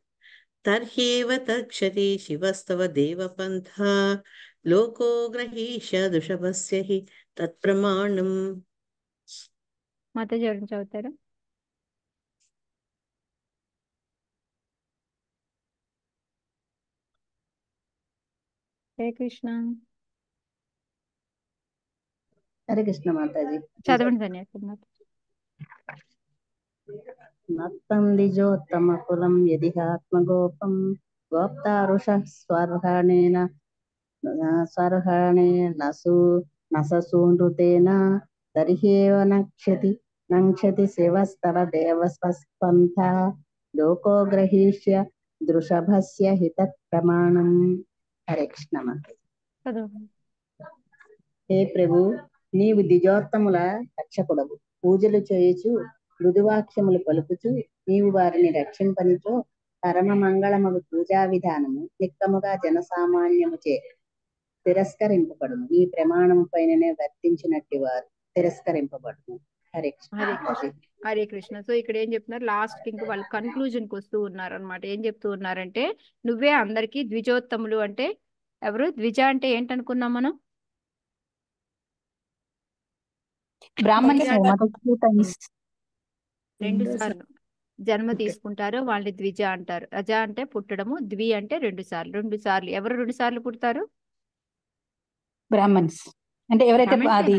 తర్హ్యేవ తక్షతి శివస్తవ దేవపంథా loco గ్రహీష్య దృషభస్య హి తత్ప్రమాణం. మాతాజీ ఎవరు చదువుతారా? హరే కృష్ణ. హరే కృష్ణ మాతాజీ. చదవండి సన్యాసి మాత. నత్తం ద్విజోత్తమ కులం యదిహాత్మగోపం గోప్తారుషః స్వర్హణేన నసూనృతేన తర్హ్యేవ నంక్షతి శివస్తవ దేవస్పంథా లోకో గ్రహీష్య దృషభస్య హితత్ ప్రమాణం. హరే కృష్ణ మాతాజీ. చదవండి. హే ప్రభు, నీవు ద్విజోత్తముల రక్షకుడవు. పూజలు చేయుచు మృదువాక్యములు పలుకుచు నీవు వారిని రక్షింపనిచో పరమ మంగళమగు పూజా విధానము నిక్కముగా జనసామాన్యముచే తిరస్కరింపబడును. నీ ప్రమాణము పైననే వర్తించినట్టు వారు తిరస్కరింపబడును. హరే కృష్ణ. హరే కృష్ణ. సో ఇక్కడ ఏం చెప్తున్నారు, లాస్ట్ కి ఇంకా వాళ్ళు కన్క్లూజన్ కి వస్తూ ఉన్నారు అనమాట. ఏం చెప్తూ ఉన్నారంటే నువ్వే అందరికి ద్విజోత్తములు అంటే ఎవరు? ద్విజ అంటే ఏంటనుకున్నాం మనం? బ్రాహ్మణ్స్ రెండు సార్లు జన్మ తీసుకుంటారు వాళ్ళని ద్విజ అంటారు. అజ అంటే పుట్టడము, ద్వి అంటే 2 సార్లు. ఎవరు 2 సార్లు పుడతారు? బ్రాహ్మణ్స్ అంటే ఎవరైతే అది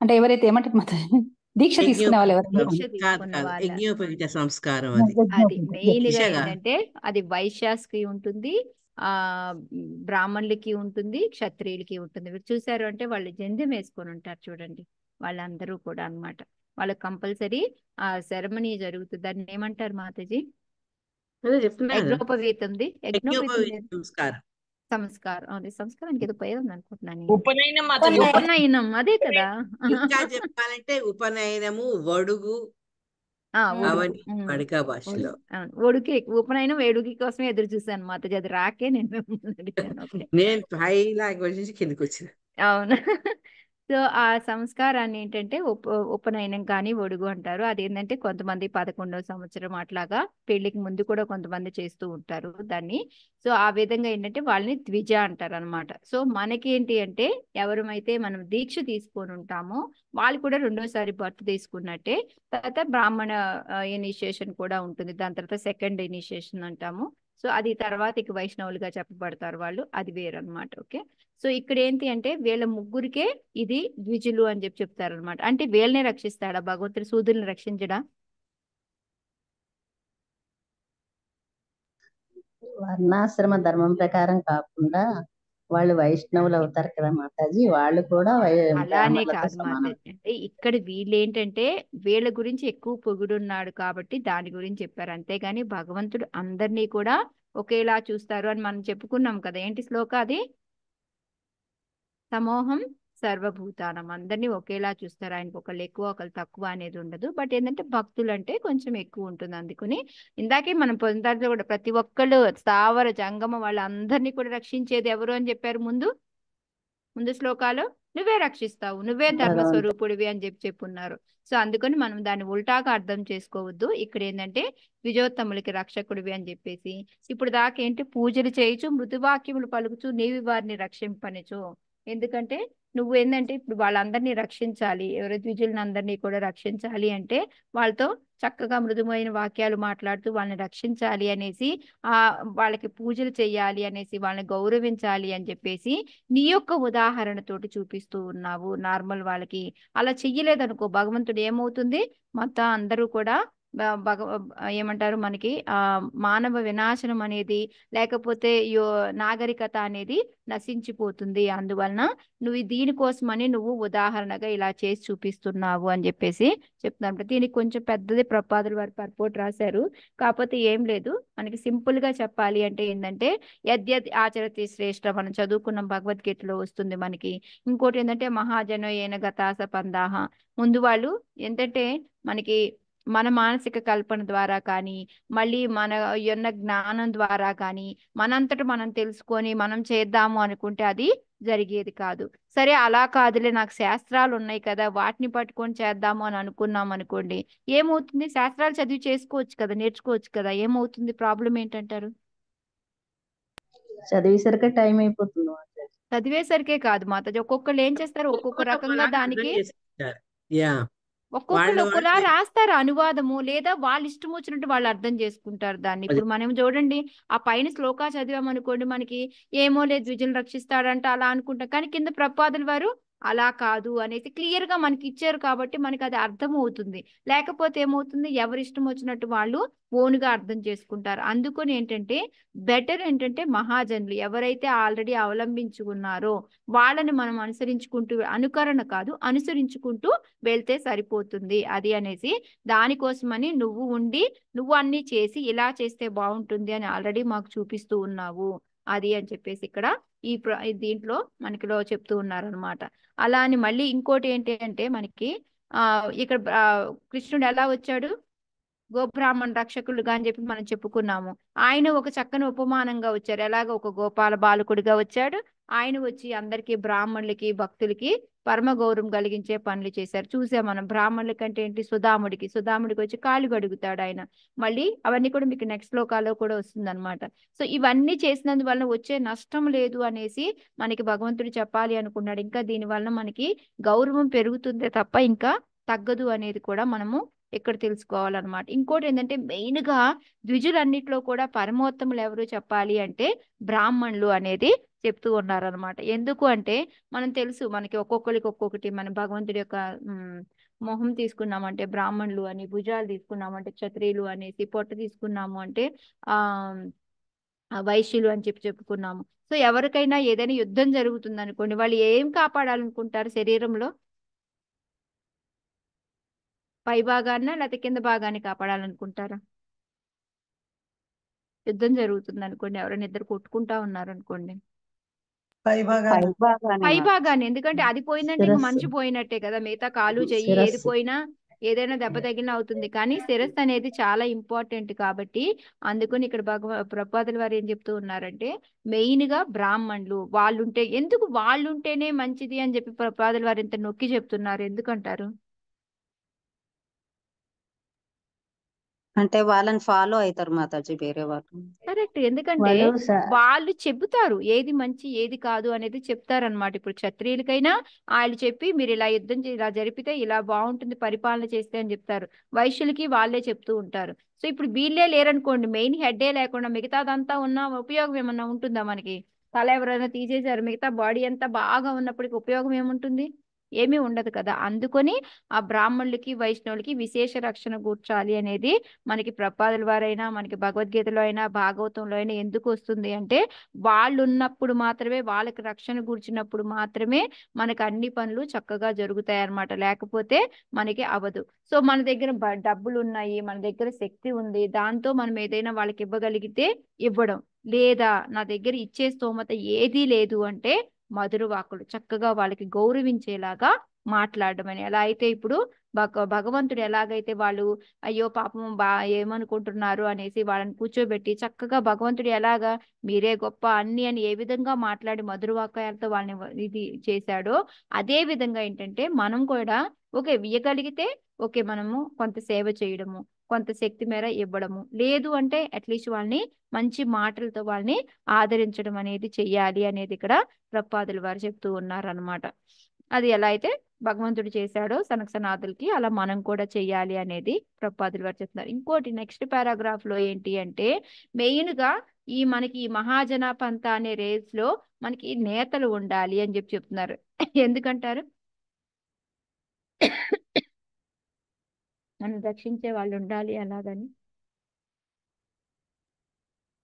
అంటే ఎవరైతే ఏమంటారు మాతాజీ దీక్ష తీసుకునే వాళ్ళు ఎవరు? దీక్ష తీసుకున్న వాళ్ళ యజ్ఞోపవీత సంస్కారం అది. అది మెయిన్ గా ఏంటంటే అది వైశ్యాస్కి ఉంటుంది, బ్రాహ్మణులకి ఉంటుంది, క్షత్రియులకి ఉంటుంది. మీరు చూసారు అంటే వాళ్ళు జంధ్యం వేసుకొని ఉంటారు చూడండి, వాళ్ళందరూ కూడా అన్నమాట. వాళ్ళకి కంపల్సరీ ఆ సెరమనీ జరుగుతుంది. దాన్ని ఏమంటారు మాతాజీ? యజ్ఞోపవీతంది. సంస్కారం. అది సంస్కారానికి ఏదో పేరు ఉంది అనుకుంటున్నాను. ఉపనయనం అదే కదా. ఇంకా చెప్పాలంటే ఉపనయనము, వడుగు వడికా భాషలో ఒడుకి ఉపనయనం వేడుకి కోసమే ఎదురు చూసాను మాతాజీ. అది రాకే నేను హై లాంగ్వేజ్ నుంచి కిందకి వచ్చిన. అవును. సో ఆ సంస్కారాన్ని ఏంటంటే ఉపనయనం కానీ ఒడుగు అంటారు. అదేంటంటే కొంతమంది 11వ సంవత్సరం అట్లాగా పెళ్లికి ముందు కూడా కొంతమంది చేస్తూ ఉంటారు దాన్ని. సో ఆ విధంగా ఏంటంటే వాళ్ళని ద్విజ అంటారు అనమాట. సో మనకి ఏంటి అంటే ఎవరమైతే మనం దీక్ష తీసుకొని ఉంటామో వాళ్ళు కూడా 2వసారి బర్త్ తీసుకున్నట్టే. తర్వాత బ్రాహ్మణ ఇనిషియేషన్ కూడా ఉంటుంది. దాని తర్వాత సెకండ్ ఇనిషియేషన్ అంటాము. సో అది తర్వాత ఇక వైష్ణవులుగా చెప్పబడతారు వాళ్ళు, అది వేరు అనమాట. ఓకే. సో ఇక్కడ ఏంటి అంటే వీళ్ళ ముగ్గురికే ఇది ద్విజులు అని చెప్తారు అనమాట. అంటే వీళ్ళనే రక్షిస్తాడా భగవంతుడు? సూదుల్ని రక్షించడా? వర్ణాశ్రమ ధర్మం ప్రకారం కాకుండా వాళ్ళు వైష్ణవులు అవుతారు కదా మాతాజీ, వాళ్ళు కూడా అలానే కాదు మాతాజీ. అంటే ఇక్కడ వీళ్ళు ఏంటంటే వీళ్ళ గురించి ఎక్కువ పొగుడున్నాడు కాబట్టి దాని గురించి చెప్పారు. అంతేగాని భగవంతుడు అందరినీ కూడా ఒకేలా చూస్తారు అని మనం చెప్పుకున్నాం కదా. ఏంటి శ్లోక అది? సమోహం సర్వభూతానం, అందరినీ ఒకేలా చూస్తారు. ఆయనకు ఒకళ్ళు ఎక్కువ ఒకళ్ళు తక్కువ అనేది ఉండదు. బట్ ఏంటంటే భక్తులు అంటే కొంచెం ఎక్కువ ఉంటుంది. అందుకని ఇందాకే మనం పొందాట్లో కూడా ప్రతి ఒక్కళ్ళు స్థావర జంగమ వాళ్ళందరినీ కూడా రక్షించేది ఎవరు అని చెప్పారు ముందు శ్లోకాలు. నువ్వే రక్షిస్తావు, నువ్వే ధర్మస్వరూపుడివి అని చెప్పున్నారు. సో అందుకని మనం దాన్ని ఉల్టాగా అర్థం చేసుకోవద్దు. ఇక్కడ ఏంటంటే ద్విజోత్తములకి రక్షకుడివి అని చెప్పేసి, ఇప్పుడు దాకేంటి పూజలు చేయుచు మృదువాక్యములు పలుకుచు నీవి వారిని రక్షింపనిచు. ఎందుకంటే నువ్వు ఏంటంటే ఇప్పుడు వాళ్ళందరినీ రక్షించాలి, ఎవరి ద్విజులను అందరినీ కూడా రక్షించాలి అంటే వాళ్ళతో చక్కగా మృదుమైన వాక్యాలు మాట్లాడుతూ వాళ్ళని రక్షించాలి అనేసి, వాళ్ళకి పూజలు చేయాలి అనేసి, వాళ్ళని గౌరవించాలి అని చెప్పేసి నీ యొక్క ఉదాహరణతోటి చూపిస్తూ ఉన్నావు. నార్మల్ వాళ్ళకి అలా చెయ్యలేదనుకో భగవంతుడు ఏమవుతుంది, మొత్తం అందరూ కూడా ఏమంటారు మనకి మానవ వినాశనం అనేది, లేకపోతే నాగరికత అనేది నశించిపోతుంది. అందువలన నువ్వు దీనికోసమని నువ్వు ఉదాహరణగా ఇలా చేసి చూపిస్తున్నావు అని చెప్పేసి చెప్తున్నారు. దీనికి కొంచెం పెద్దది ప్రపాదుల వారి పర్పోర్ట్ రాశారు. కాకపోతే ఏం లేదు, మనకి సింపుల్ గా చెప్పాలి అంటే ఏంటంటే యద్యద్ ఆచరతి శ్రేష్ఠ, మనం చదువుకున్న భగవద్గీతలో వస్తుంది మనకి. ఇంకోటి ఏంటంటే మహాజనో ఏన గతాస పందాహ, ముందు వాళ్ళు ఏంటంటే మనకి మన మానసిక కల్పన ద్వారా కానీ, మళ్ళీ మన ఉన్న జ్ఞానం ద్వారా కానీ, మనంతట మనం తెలుసుకొని మనం చేద్దాము అనుకుంటే అది జరిగేది కాదు. సరే అలా కాదులే, నాకు శాస్త్రాలు ఉన్నాయి కదా వాటిని పట్టుకొని చేద్దాము అని అనుకున్నాం అనుకోండి, ఏమవుతుంది? శాస్త్రాలు చదివి చేసుకోవచ్చు కదా, నేర్చుకోవచ్చు కదా, ఏమవుతుంది? ప్రాబ్లం ఏంటంటారు? చదివేసరికి టైం అయిపోతుంది. చదివేసరికే కాదు మాతాజీ, ఒక్కొక్కళ్ళు ఏం చేస్తారు, ఒక్కొక్క రకంగా దానికి ఒక్కొక్కరు వాళ్ళు ఒకలా రాస్తారు అనువాదము, లేదా వాళ్ళు ఇష్టం వచ్చినట్టు వాళ్ళు అర్థం చేసుకుంటారు దాన్ని. ఇప్పుడు మనం చూడండి, ఆ పైన శ్లోకా చదివామనుకోండి, మనకి ఏమో లేదు ద్విజులను రక్షిస్తాడంట అలా అనుకుంటాం, కానీ కింద ప్రపాదుల వారు అలా కాదు అనేసి క్లియర్ గా మనకి ఇచ్చారు కాబట్టి మనకి అది అర్థం అవుతుంది. లేకపోతే ఏమవుతుంది, ఎవరి ఇష్టం వచ్చినట్టు వాళ్ళు ఓన్గా అర్థం చేసుకుంటారు. అందుకని ఏంటంటే బెటర్ ఏంటంటే మహాజనులు ఎవరైతే ఆల్రెడీ అవలంబించుకున్నారో వాళ్ళని మనం అనుసరించుకుంటూ, అనుకరణ కాదు అనుసరించుకుంటూ వెళ్తే సరిపోతుంది అది అనేసి, దానికోసమని నువ్వు ఉండి నువ్వు అన్ని చేసి ఇలా చేస్తే బాగుంటుంది అని ఆల్రెడీ మాకు చూపిస్తూ ఉన్నావు అది అని చెప్పేసి ఇక్కడ దీంట్లో మనకిలో చెప్తూ ఉన్నారనమాట. అలా అని మళ్ళీ ఇంకోటి ఏంటి అంటే మనకి ఇక్కడ కృష్ణుడు ఎలా వచ్చాడు, గోబ్రాహ్మణ రక్షకులుగా అని చెప్పి మనం చెప్పుకున్నాము. ఆయన ఒక చక్కని ఉపమానంగా వచ్చారు. ఎలాగ ఒక గోపాల బాలకుడిగా వచ్చాడు. ఆయన వచ్చి అందరికీ బ్రాహ్మణులకి భక్తులకి పరమ గౌరవం కలిగించే పనులు చేశారు. చూసాం మనం. బ్రాహ్మణుల కంటే ఏంటి, సుధాముడికి వచ్చి కాళ్ళు కడుగుతాడు ఆయన. మళ్ళీ అవన్నీ కూడా మీకు నెక్స్ట్ శ్లోకాలో కూడా వస్తుంది అనమాట. సో ఇవన్నీ చేసినందువల్ల వచ్చే నష్టం లేదు అనేసి మనకి భగవంతుడు చెప్పాలి అనుకున్నాడు. ఇంకా దీని వలన మనకి గౌరవం పెరుగుతుందే తప్ప ఇంకా తగ్గదు అనేది కూడా మనము ఇక్కడ తెలుసుకోవాలన్నమాట. ఇంకోటి ఏంటంటే మెయిన్ గా ద్విజులన్నిట్లో కూడా పరమోత్తములు ఎవరు చెప్పాలి అంటే బ్రాహ్మణులు అనేది చెప్తూ ఉన్నారనమాట. ఎందుకు అంటే మనం తెలుసు, మనకి ఒక్కొక్కరికి ఒక్కొక్కటి, మన భగవంతుడి యొక్క మొహం తీసుకున్నామంటే బ్రాహ్మణులు అని, భుజాలు తీసుకున్నామంటే క్షత్రియులు అనేసి, పొట్ట తీసుకున్నాము అంటే వైశ్యులు అని చెప్పుకున్నాము. సో ఎవరికైనా ఏదైనా యుద్ధం జరుగుతుంది అనుకోండి, వాళ్ళు ఏం కాపాడాలనుకుంటారు శరీరంలో? పై భాగాన్న లేకపోతే కింద భాగాన్ని కాపాడాలనుకుంటారా? యుద్ధం జరుగుతుంది అనుకోండి, ఎవరైనా ఇద్దరు కొట్టుకుంటా ఉన్నారు అనుకోండి, పై భాగాన్ని. ఎందుకంటే అది పోయిందంటే ఇంకా మనిషి పోయినట్టే కదా, మిగతా కాలు చెయ్యి ఏది పోయినా ఏదైనా దెబ్బ తగిలిన అవుతుంది. కానీ శిరస్సు అనేది చాలా ఇంపార్టెంట్ కాబట్టి అందుకని ఇక్కడ ప్రపాదుల వారు ఏం చెప్తూ ఉన్నారంటే మెయిన్ గా బ్రాహ్మణులు వాళ్ళుంటే, ఎందుకు వాళ్ళుంటేనే మంచిది అని చెప్పి ప్రపాదుల వారు ఇంత నొక్కి చెప్తున్నారు, ఎందుకంటారు? అంటే వాళ్ళని ఫాలో అవుతారు మాతాజీ వేరే వాళ్ళు. కరెక్ట్. ఎందుకంటే వాళ్ళు చెబుతారు ఏది మంచి ఏది కాదు అనేది చెప్తారనమాట. ఇప్పుడు క్షత్రియులకైనా వాళ్ళు చెప్పి మీరు ఇలా యుద్ధం ఇలా జరిపితే ఇలా బాగుంటుంది పరిపాలన చేస్తే అని చెప్తారు. వైశ్యులకి వాళ్ళే చెప్తూ ఉంటారు. సో ఇప్పుడు వీళ్ళే లేరనుకోండి, మెయిన్ హెడ్డే లేకుండా మిగతాదంతా ఉన్న ఉపయోగం ఏమన్నా ఉంటుందా మనకి? తల ఎవరైనా తీసేశారు, మిగతా బాడీ అంతా బాగా ఉన్నప్పటికీ ఉపయోగం ఏముంటుంది? ఏమీ ఉండదు కదా. అందుకొని ఆ బ్రాహ్మణులకి వైష్ణవులకి విశేష రక్షణ కూర్చాలి అనేది మనకి ప్రపాదుల వారైనా మనకి భగవద్గీతలో అయినా భాగవతంలో అయినా ఎందుకు వస్తుంది అంటే వాళ్ళు ఉన్నప్పుడు మాత్రమే, వాళ్ళకి రక్షణ కూర్చున్నప్పుడు మాత్రమే మనకి అన్ని పనులు చక్కగా జరుగుతాయి అన్నమాట. లేకపోతే మనకి అవదు. సో మన దగ్గర డబ్బులు ఉన్నాయి, మన దగ్గర శక్తి ఉంది, దాంతో మనం ఏదైనా వాళ్ళకి ఇవ్వగలిగితే ఇవ్వడం, లేదా నా దగ్గర ఇచ్చే స్తోమత ఏదీ లేదు అంటే మధుర వాక్కులు చక్కగా వాళ్ళకి గౌరవించేలాగా మాట్లాడడం అని. ఎలా అయితే ఇప్పుడు భగవంతుడు ఎలాగైతే వాళ్ళు అయ్యో పాపం ఏమనుకుంటున్నారు అనేసి వాళ్ళని కూర్చోబెట్టి చక్కగా భగవంతుడు ఎలాగా మీరే గొప్ప అన్ని అని ఏ విధంగా మాట్లాడి మధుర వాక్యాలతో వాళ్ళని ఇది చేశాడో అదే విధంగా ఏంటంటే మనం కూడా ఓకే ఇయ్యగలిగితే ఓకే మనము కొంత సేవ చేయడము, కొంత శక్తి మేర ఇవ్వడము, లేదు అంటే అట్లీస్ట్ వాళ్ళని మంచి మాటలతో వాళ్ళని ఆదరించడం అనేది చెయ్యాలి అనేది ఇక్కడ ప్రభుపాదుల వారు చెప్తూ ఉన్నారనమాట. అది ఎలా అయితే భగవంతుడు చేశాడో సనత్సనాదులకి అలా మనం కూడా చెయ్యాలి అనేది ప్రభుపాదుల వారు చెప్తున్నారు. ఇంకోటి నెక్స్ట్ పారాగ్రాఫ్ లో ఏంటి అంటే మెయిన్ గా మనకి ఈ మహాజన పంత అనే రేస్ లో మనకి నేతలు ఉండాలి అని చెప్తున్నారు. ఎందుకంటారు? నన్ను రక్షించే వాళ్ళు ఉండాలి అలాగని.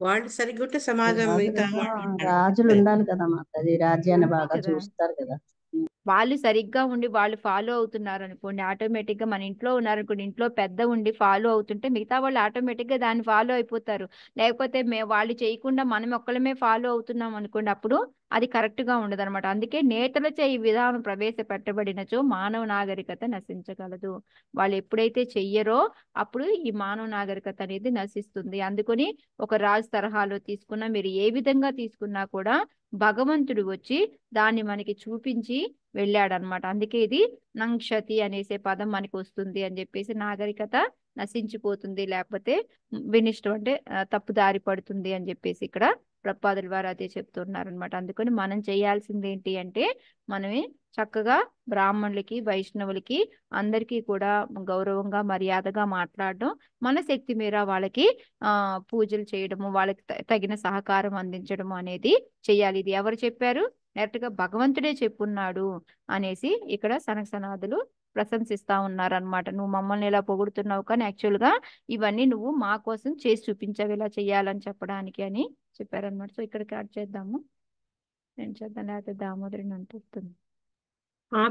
వాళ్ళు సరిగ్గా ఉంటే సమాజం మిగతా వాళ్ళు ఉంటారు. రాజులు ఉండాలి కదా మాతాజీ, రాజ్యాన్ని అంతే బాగా కదా. చూస్తారు కదా. వాళ్ళు సరిగ్గా ఉండి వాళ్ళు ఫాలో అవుతున్నారు అనుకోండి, ఆటోమేటిక్ గా మన ఇంట్లో ఉన్నారనుకోండి, ఇంట్లో పెద్ద ఉండి ఫాలో అవుతుంటే మిగతా వాళ్ళు ఆటోమేటిక్ గా దాన్ని ఫాలో అయిపోతారు. లేకపోతే వాళ్ళు చేయకుండా మనం ఒక్కళ్ళమే ఫాలో అవుతున్నాం అనుకోండి, అప్పుడు అది కరెక్ట్ గా ఉండదు అనమాట. అందుకే నేతలచే ఈ విధానం ప్రవేశపెట్టబడినచో మానవ నాగరికత నశించగలదు. వాళ్ళు ఎప్పుడైతే చెయ్యరో అప్పుడు ఈ మానవ నాగరికత అనేది నశిస్తుంది. అందుకని ఒక రాజు తరహాలో తీసుకున్నా, మీరు ఏ విధంగా తీసుకున్నా కూడా భగవంతుడు వచ్చి దాన్ని మనకి చూపించి వెళ్ళాడనమాట. అందుకే ఇది నంక్షతి అనేసే పదం మనకి వస్తుంది అని చెప్పేసి, నాగరికత నశించిపోతుంది, లేకపోతే వినిష్టం అంటే తప్పుదారి పడుతుంది అని చెప్పేసి ఇక్కడ ప్రభుపాదుల వారు అదే చెప్తున్నారనమాట. అందుకని మనం చేయాల్సింది ఏంటి అంటే మనమే చక్కగా బ్రాహ్మణులకి వైష్ణవులకి అందరికీ కూడా గౌరవంగా మర్యాదగా మాట్లాడడం, మన శక్తి మేర వాళ్ళకి పూజలు చేయడము, వాళ్ళకి తగిన సహకారం అందించడము అనేది చెయ్యాలి. ఇది ఎవరు చెప్పారు? డైరెక్ట్ గా భగవంతుడే చెప్పున్నాడు అనేసి ఇక్కడ సనత్సనాదులు ప్రశంసిస్తా ఉన్నారనమాట. నువ్వు మమ్మల్ని ఇలా పొగుడుతున్నావు కానీ యాక్చువల్ గా ఇవన్నీ నువ్వు మా కోసం చేసి చూపించావు, ఇలా చెయ్యాలని చెప్పడానికి అని చెప్పారనమాట. సో ఇక్కడికి యాడ్ చేద్దాము. నేను చేద్దాం, లేకపోతే దామోదరిని అంటుంది.